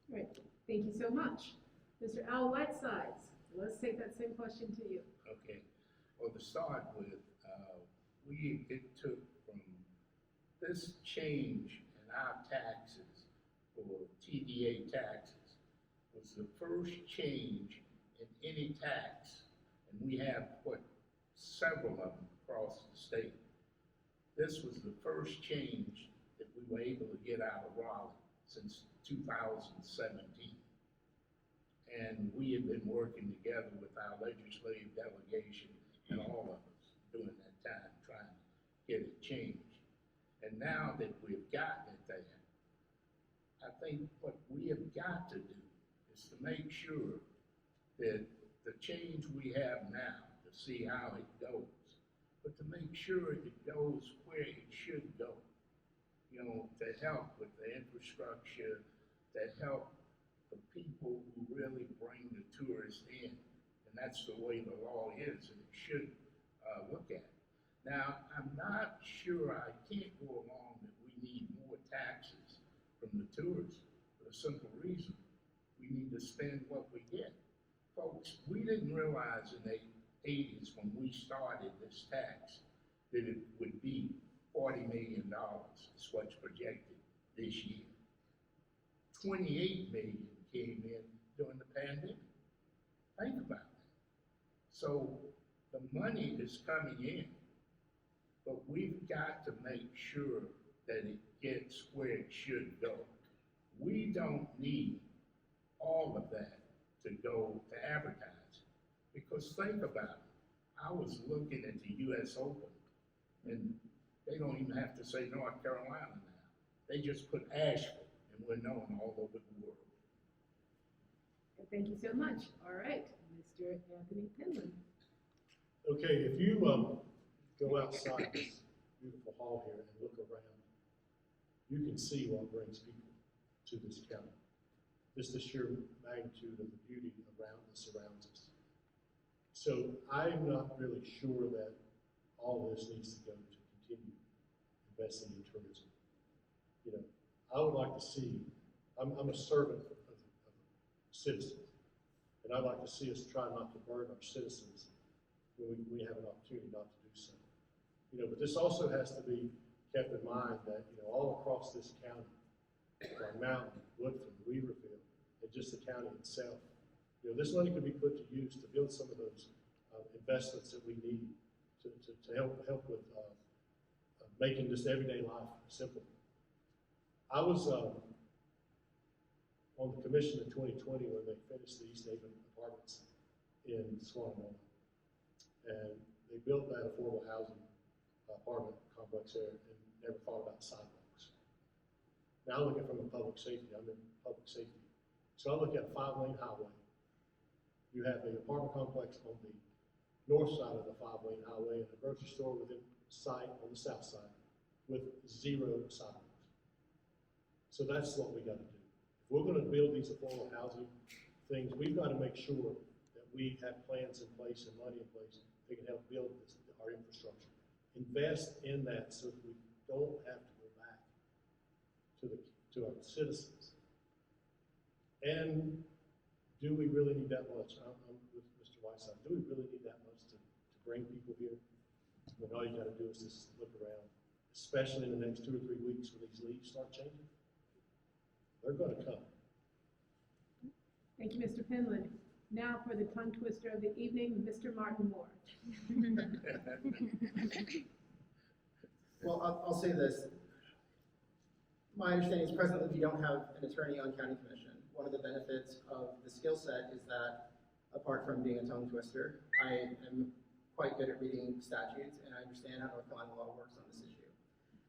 Great, thank you so much. Mr. Al Whitesides, let's take that same question to you. Okay, well, to start with, it took from this change in our taxes for TDA taxes was the first change in any tax, and we have put several of them across the state. This was the first change that we were able to get out of Raleigh since 2017. And we have been working together with our legislative delegation and all of us during that time trying to get it changed. And now that we've gotten it there, I think what we have got to do is to make sure that the change we have now, to see how it goes, but to make sure it goes where it should go. You know, to help with the infrastructure, to help the people who really bring the tourists in. And that's the way the law is, and it should look at it. Now, I'm not sure, I can't go along that we need more taxes from the tourists for the simple reason we need to spend what we get. Folks, we didn't realize in the 80s when we started this tax that it would be $40 million is what's projected this year. 28 million came in during the pandemic. Think about that. So the money is coming in, but we've got to make sure that it gets where it should go. We don't need all of that to go to advertising, because think about it. I was looking at the US Open, and they don't even have to say North Carolina now. They just put Asheville, and we're known all over the world. Thank you so much. All right, Mr. Anthony Penland. Okay, if you go outside this beautiful hall here and look around, you can see what brings people to this county. Just the sheer magnitude of the beauty around that surrounds us. So I'm not really sure that all this needs to go to continue investing in tourism. You know, I would like to see, I'm a servant of citizens, and I'd like to see us try not to burden our citizens when we have an opportunity not to do so. You know, but this also has to be kept in mind that, you know, all across this county, from Mountain, Woodford, Weaverville, and just the county itself, you know, this money could be put to use to build some of those investments that we need to help with making this everyday life simple. I was on the commission in 2020 when they finished the East Haven apartments in Swanee, and they built that affordable housing apartment complex there and never thought about sidewalks. Now I look at it from a public safety, I'm in public safety. So I look at a 5-lane highway. You have an apartment complex on the north side of the 5-lane highway and a grocery store within sight on the south side with 0 sidewalks. So that's what we got to do. If we're going to build these affordable housing things, we've got to make sure that we have plans in place and money in place that can help build our infrastructure. Invest in that so that we don't have to go back to our citizens. And do we really need that much? I'm with Mr. Whiteside. Do we really need that much to bring people here? When all you got to do is just look around, especially in the next 2 or 3 weeks when these leaves start changing. They're going to come. Thank you, Mr. Penland. Now for the tongue twister of the evening, Mr. Martin Moore. Well, I'll say this. My understanding is presently we don't have an attorney on county commission. One of the benefits of the skill set is that apart from being a tongue twister, I am quite good at reading statutes, and I understand how North Carolina law works on this issue.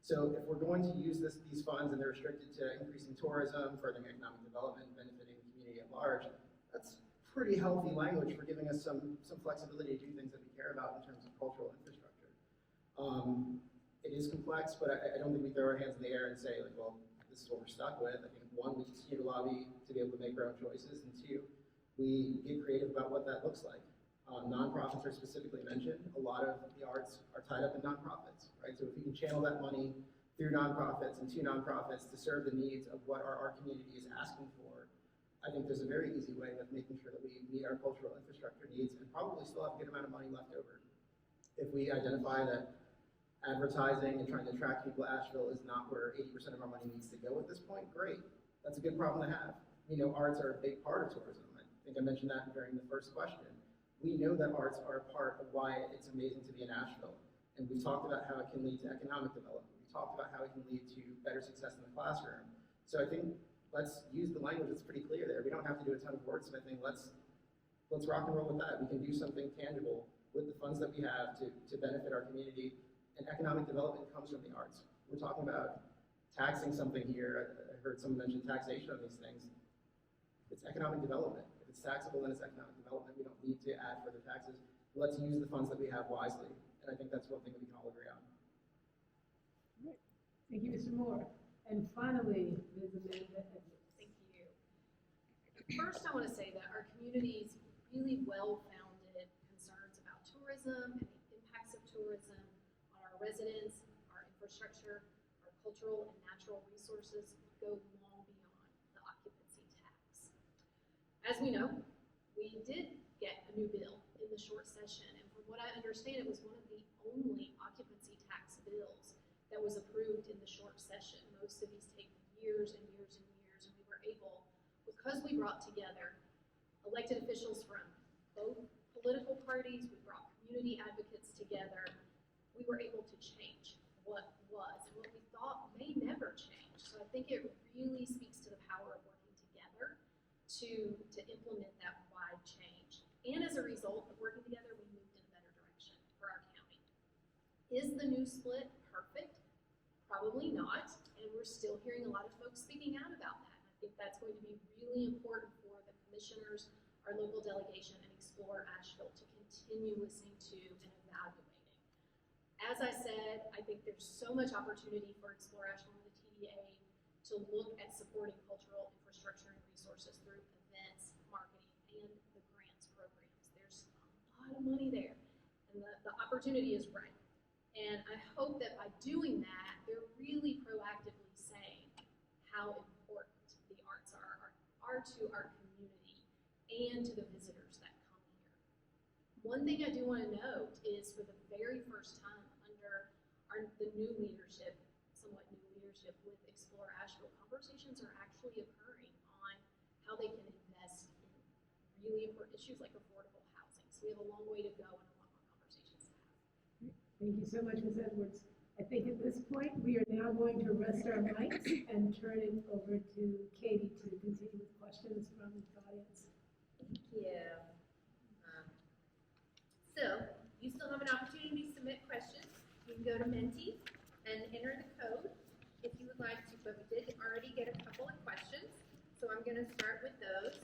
So if we're going to use these funds and they're restricted to increasing tourism, furthering economic development, benefiting the community at large, that's pretty healthy language for giving us some flexibility to do things that we care about in terms of cultural infrastructure. It is complex, but I don't think we throw our hands in the air and say, like, well, this is what we're stuck with. I think, one, we continue to lobby to be able to make our own choices, and two, we get creative about what that looks like. Nonprofits are specifically mentioned. A lot of the arts are tied up in nonprofits, right? So if we can channel that money through nonprofits and to nonprofits to serve the needs of what our art community is asking for, I think there's a very easy way of making sure that we meet our cultural infrastructure needs and probably still have a good amount of money left over. If we identify that advertising and trying to attract people to Asheville is not where 80% of our money needs to go at this point, great. That's a good problem to have. We know arts are a big part of tourism. I think I mentioned that during the first question. We know that arts are a part of why it's amazing to be in Asheville. And we've talked about how it can lead to economic development. We've talked about how it can lead to better success in the classroom. So I think let's use the language that's pretty clear there. We don't have to do a ton of wordsmithing. Let's rock and roll with that. We can do something tangible with the funds that we have to benefit our community. And economic development comes from the arts. We're talking about taxing something here. I heard someone mention taxation on these things. It's economic development. If it's taxable, then it's economic development. We don't need to add further taxes. Let's use the funds that we have wisely. And I think that's one thing that we can all agree on. Right. Thank you, Mr. Moore. And finally, Ms. Amanda Edwards. Thank you. First, I want to say that our community's really well-founded concerns about tourism and the impacts of tourism on our residents, our infrastructure, our cultural and natural resources go long beyond the occupancy tax. As we know, we did get a new bill in the short session, and from what I understand, it was one of the only occupancy tax bills that was approved in the short session. Most of these take years and years and years, and we were able, because we brought together elected officials from both political parties, we brought community advocates together, we were able to change what was and what we thought may never change. So I think it really speaks to the power of working together to implement that wide change. And as a result of working together, we moved in a better direction for our county. Is the new split perfect? Probably not, and we're still hearing a lot of folks speaking out about that. I think that's going to be really important for the commissioners, our local delegation, and Explore Asheville to continue listening to and evaluating. As I said, I think there's so much opportunity for Explore Asheville and the TDA to look at supporting cultural infrastructure and resources through events, marketing, and the grants programs. There's a lot of money there, and the opportunity is right. And I hope that by doing that, they're really proactively saying how important the arts are to our community and to the visitors that come here. One thing I do want to note is for the very first time under the new leadership, somewhat new leadership with Explore Asheville, conversations are actually occurring on how they can invest in really important issues like affordable housing. So we have a long way to go and a lot more conversations to have. Thank you so much, Ms. Edwards. I think at this point, we are now going to rest our mics and turn it over to Katie to continue with questions from the audience. Thank you. So you still have an opportunity to submit questions. You can go to Menti and enter the code if you would like to, but we did already get a couple of questions, so I'm going to start with those.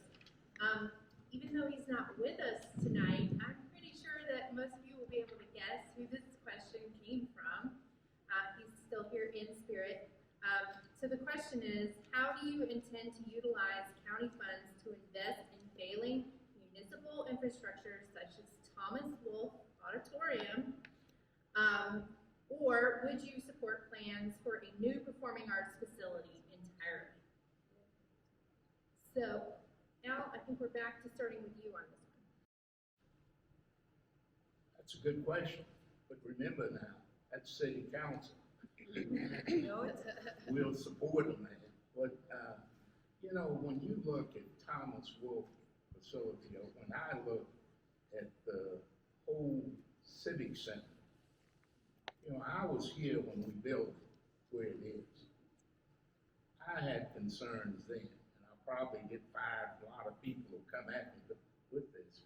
Even though he's not with us tonight, I'm pretty sure that most of you will be able to guess who this question came from. He's still here in spirit. So the question is, how do you intend to utilize county funds to invest in failing municipal infrastructure such as Thomas Wolfe Auditorium? Or would you support plans for a new performing arts facility entirely? So now I think we're back to starting with you on this one. That's a good question, but remember now, that's city council. We'll support them, man. But, you know, when you look at Thomas Wolfe facility, or when I look at the whole civic center, you know, I was here when we built it where it is. I had concerns then, and I'll probably get fired. A lot of people will come at me with this.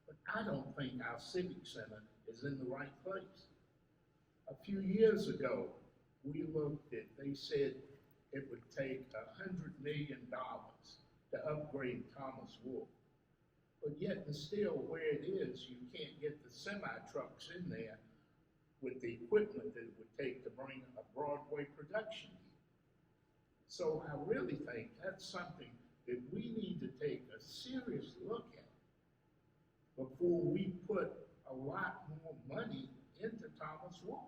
but I don't think our civic center is in the right place. A few years ago, we looked at, they said it would take $100 million to upgrade Thomas Wolfe. But yet and still where it is, you can't get the semi-trucks in there with the equipment that it would take to bring a Broadway production in. So I really think that's something that we need to take a serious look at before we put a lot more money into Thomas Wolfe.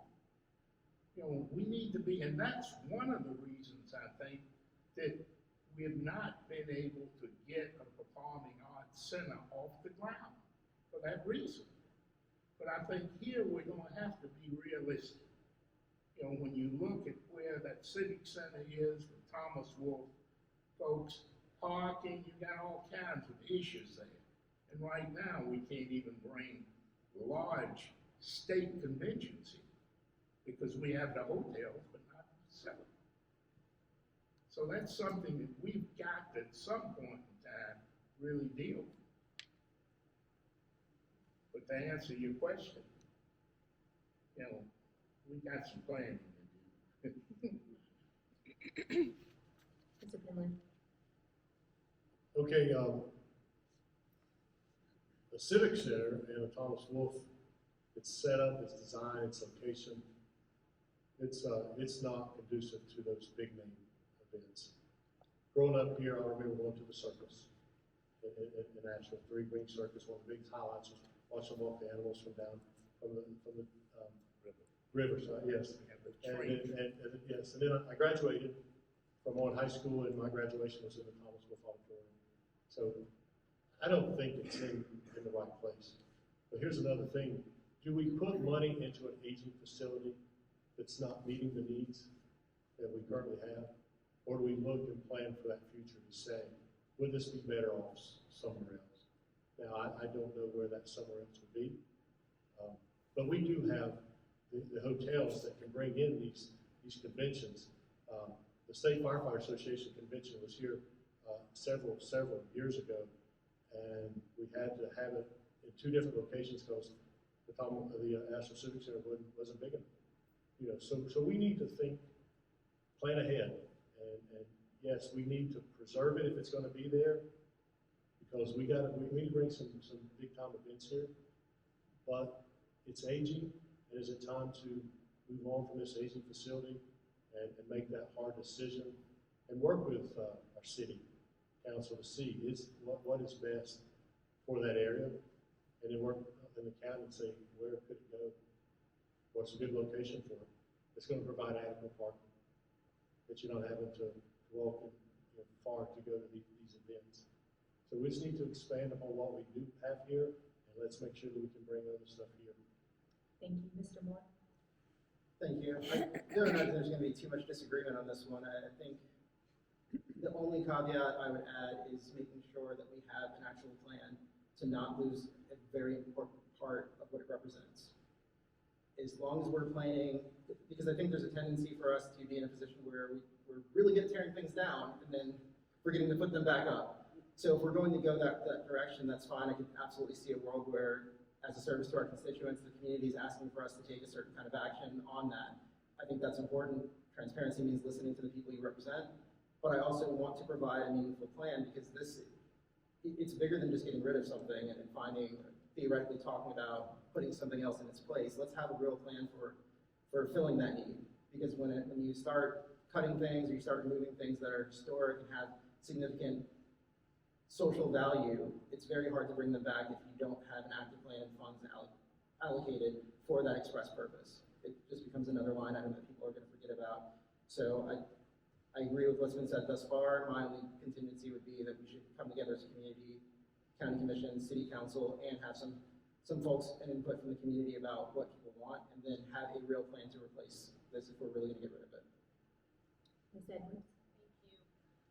You know, we need to be, and that's one of the reasons I think that we have not been able to get a performing arts center off the ground for that reason. But I think here we're gonna have to be realistic. You know, when you look at where that civic center is, the Thomas Wolfe, folks, parking, you got all kinds of issues there. And right now, we can't even bring large state conventions here because we have the hotels, but not the facility. So that's something that we've got to, at some point in time, really deal with. But to answer your question, you know, we got some planning to do. Mr. Penland? Okay, the Civic Center and the Thomas Wolfe, its setup, its design, its location, it's not conducive to those big name events. Growing up here, I remember going to the circus in Asheville, Three Green Circus. One of the biggest highlights was watching them walk the animals from the riverside. Yes, and yes, and then I graduated from Whalen High School, and my graduation was in the Thomas Wolfe Auditorium. So I don't think it's in the right place. But here's another thing: do we put money into an aging facility that's not meeting the needs that we currently have? Or do we look and plan for that future to say, would this be better off somewhere else? Now, I don't know where that somewhere else would be. But we do have the hotels that can bring in these conventions. The State Firefighter Association convention was here several years ago, and we had to have it in 2 different locations because the Asheville Civic Center wasn't big enough. You know, so we need to plan ahead, and yes, we need to preserve it if it's going to be there, because we need to bring some big time events here, but it's aging, and is it time to move on from this aging facility and make that hard decision and work with our city council to see what is best for that area, and then work in the county and say, where could it go? What's a good location for it? It's going to provide adequate parking, that you're not having to walk far to go to these events. So we just need to expand upon what we do have here, and let's make sure that we can bring other stuff here. Thank you, Mr. Moore. Thank you. I don't know if there's going to be too much disagreement on this one. I think the only caveat I would add is making sure that we have an actual plan to not lose a very important part of what it represents. As long as we're planning, because I think there's a tendency for us to be in a position where we're really good at tearing things down and then forgetting to put them back up. So if we're going to go that direction, that's fine. I can absolutely see a world where, as a service to our constituents, the community is asking for us to take a certain kind of action on that. I think that's important. Transparency means listening to the people you represent, but I also want to provide a meaningful plan, because it's bigger than just getting rid of something and theoretically talking about putting something else in its place. Let's have a real plan for filling that need, because when you start cutting things or you start removing things that are historic and have significant social value, it's very hard to bring them back if you don't have an active plan and funds allocated for that express purpose. It just becomes another line item that people are going to forget about. So I agree with what's been said thus far. My only contingency would be that we should come together as a community, county commission, city council, and have some folks and input from the community about what people want, and then have a real plan to replace this if we're really going to get rid of it. Ms. Edwards? Thank you.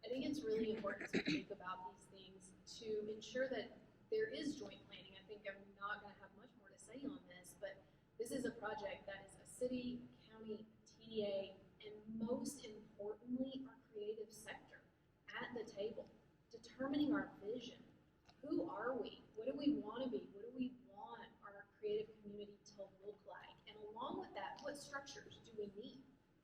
I think it's really important to think about these things to ensure that there is joint planning. I think I'm not going to have much more to say on this, but this is a project that is a city, county, TDA, and most importantly, our creative sector at the table, determining our vision. Who are we? What do we want to be? What do we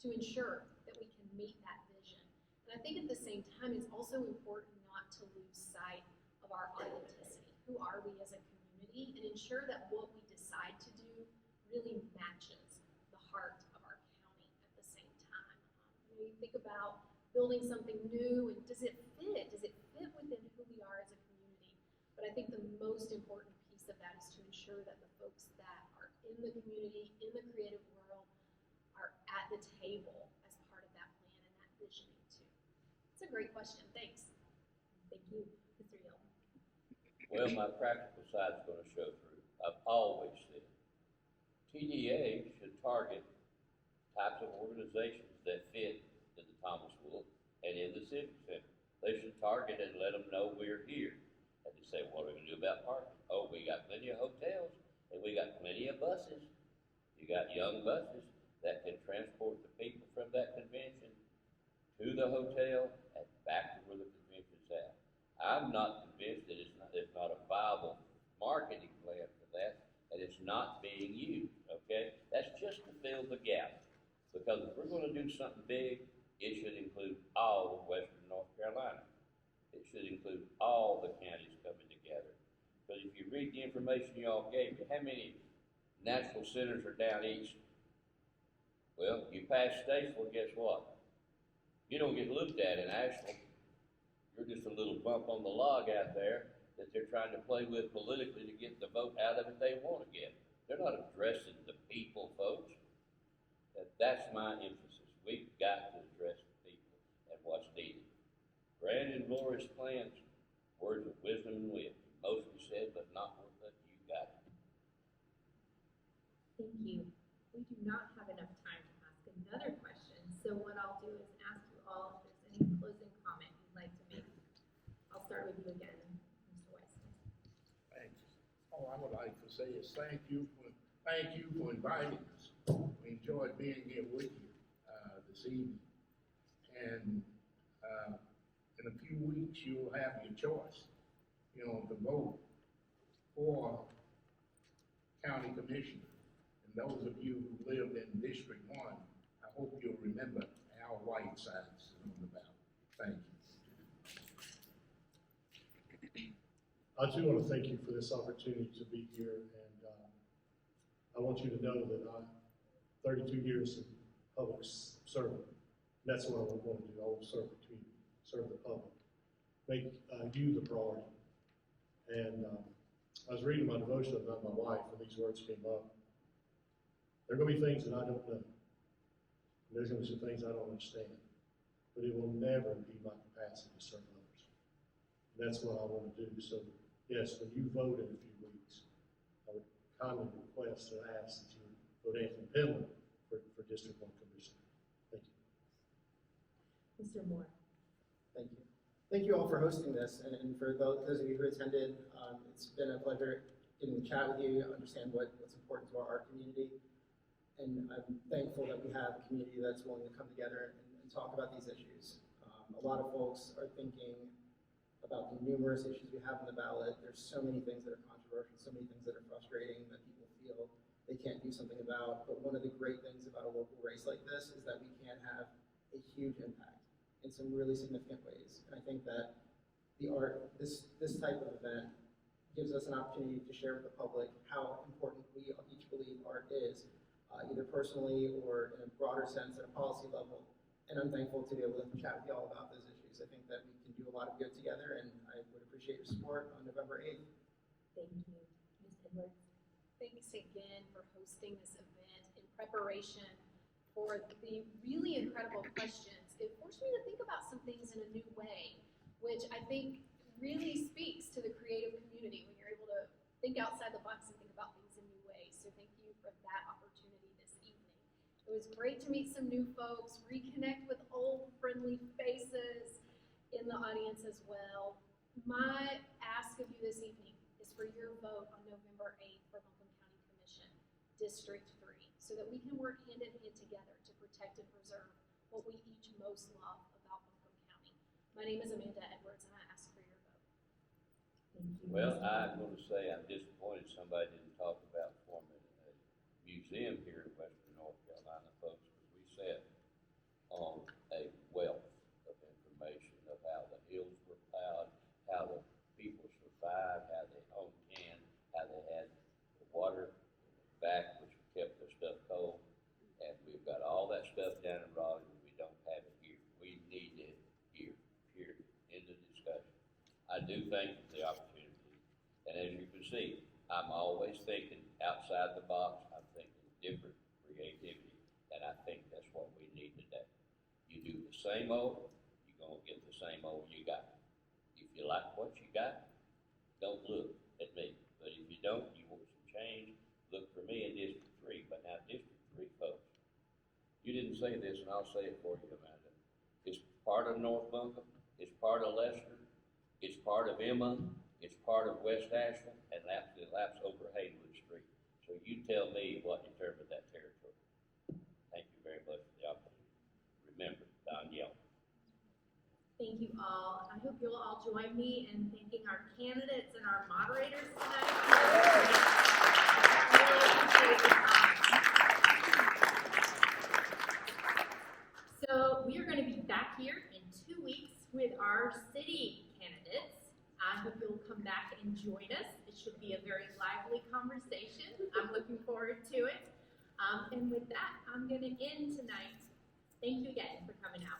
to ensure that we can meet that vision. And I think at the same time, it's also important not to lose sight of our authenticity. Who are we as a community? And ensure that what we decide to do really matches the heart of our county at the same time. You think about building something new, and does it fit? Does it fit within who we are as a community? But I think the most important piece of that is to ensure that the folks that are in the community, in the creative world, are at the table as part of that plan and that visioning too. It's a great question. Thanks. Thank you, Mr. Yale. Well, my practical side's gonna show through. I've always said, TDA should target types of organizations that fit in the Thomas Wolfe and in the Civic Center. They should target and let them know we're here. And they say, what are we gonna do about parking? Oh, we got plenty of hotels, and we got plenty of buses. You got young buses that can transport the people from that convention to the hotel and back to where the convention's at. I'm not convinced that there's not a viable marketing plan for that, and it's not being used, okay? That's just to fill the gap. Because if we're gonna do something big, it should include all of western North Carolina. It should include all the counties coming together. Because if you read the information y'all gave me, how many natural centers are down east? Well, you pass Statesville, guess what? You don't get looked at in Asheville. You're just a little bump on the log out there that they're trying to play with politically to get the vote out of it they want to get. They're not addressing the people, folks. That's my emphasis. We've got to address the people and what's needed. Grand and glorious plans, words of wisdom and wit. Mostly said, but not worth it. You got it. Thank you. We do not have enough time to ask another question, so what I'll do is ask you all if there's any closing comment you'd like to make. I'll start with you again, Mr. Weiss. Thank you. All I would like to say is thank you for inviting us. We enjoyed being here with you this evening. And in a few weeks, you'll have your choice, to vote for county commissioner. And those of you who lived in District 1, I hope you'll remember Al Whiteside's on the ballot. Thank you. I too want to thank you for this opportunity to be here, and I want you to know that I'm 32 years of public service. That's what I want to do. I want to serve the community, serve the public, make you the priority. And I was reading my devotion about my wife, and these words came up. There are going to be things that I don't know. And there's going to be some things I don't understand. But it will never be my capacity to serve others. And that's what I want to do. So, yes, when you vote in a few weeks, I would kindly request or ask that you vote Anthony Penland for District 1 Commissioner. Thank you. Mr. Moore. Thank you. Thank you all for hosting this, and for those of you who attended, it's been a pleasure getting to chat with you, understand what's important to our art community, and I'm thankful that we have a community that's willing to come together and talk about these issues. A lot of folks are thinking about the numerous issues we have on the ballot. There's so many things that are controversial, so many things that are frustrating that people feel they can't do something about, but one of the great things about a local race like this is that we can have a huge impact in some really significant ways. And I think that the art, this type of event gives us an opportunity to share with the public how important we each believe art is, either personally or in a broader sense at a policy level. And I'm thankful to be able to chat with you all about those issues. I think that we can do a lot of good together, and I would appreciate your support on November 8th. Thank you. Ms. Edwards. Thanks again for hosting this event in preparation for the really incredible questions. It forced me to think about some things in a new way, which I think really speaks to the creative community when you're able to think outside the box and think about things in new ways. So thank you for that opportunity this evening. It was great to meet some new folks, reconnect with old friendly faces in the audience as well. My ask of you this evening is for your vote on November 8th for Buncombe County Commission, District 3, so that we can work hand in hand together to protect and preserve what we each most love about Buncombe County. My name is Amanda Edwards, and I ask for your vote. Thank you. Well, I'm going to say I'm disappointed somebody didn't talk about forming a museum here in western North Carolina, folks, because we set same old, you're gonna get the same old you got. If you like what you got, don't look at me. But if you don't, you want some change, look for me in District 3. But now District 3 folks, you didn't say this, and I'll say it for you, Amanda. It's part of North Buncombe, it's part of Leicester, it's part of Emma, it's part of West Asheville, and it laps over Haywood Street. So you tell me what determined that territory. Thank you very much for the opportunity. Remember, Don Yell. Thank you all. I hope you'll all join me in thanking our candidates and our moderators tonight. Really appreciate your time. So we are going to be back here in 2 weeks with our city candidates. I hope you'll come back and join us. It should be a very lively conversation. I'm looking forward to it. And with that, I'm going to end tonight. Thank you again for coming out.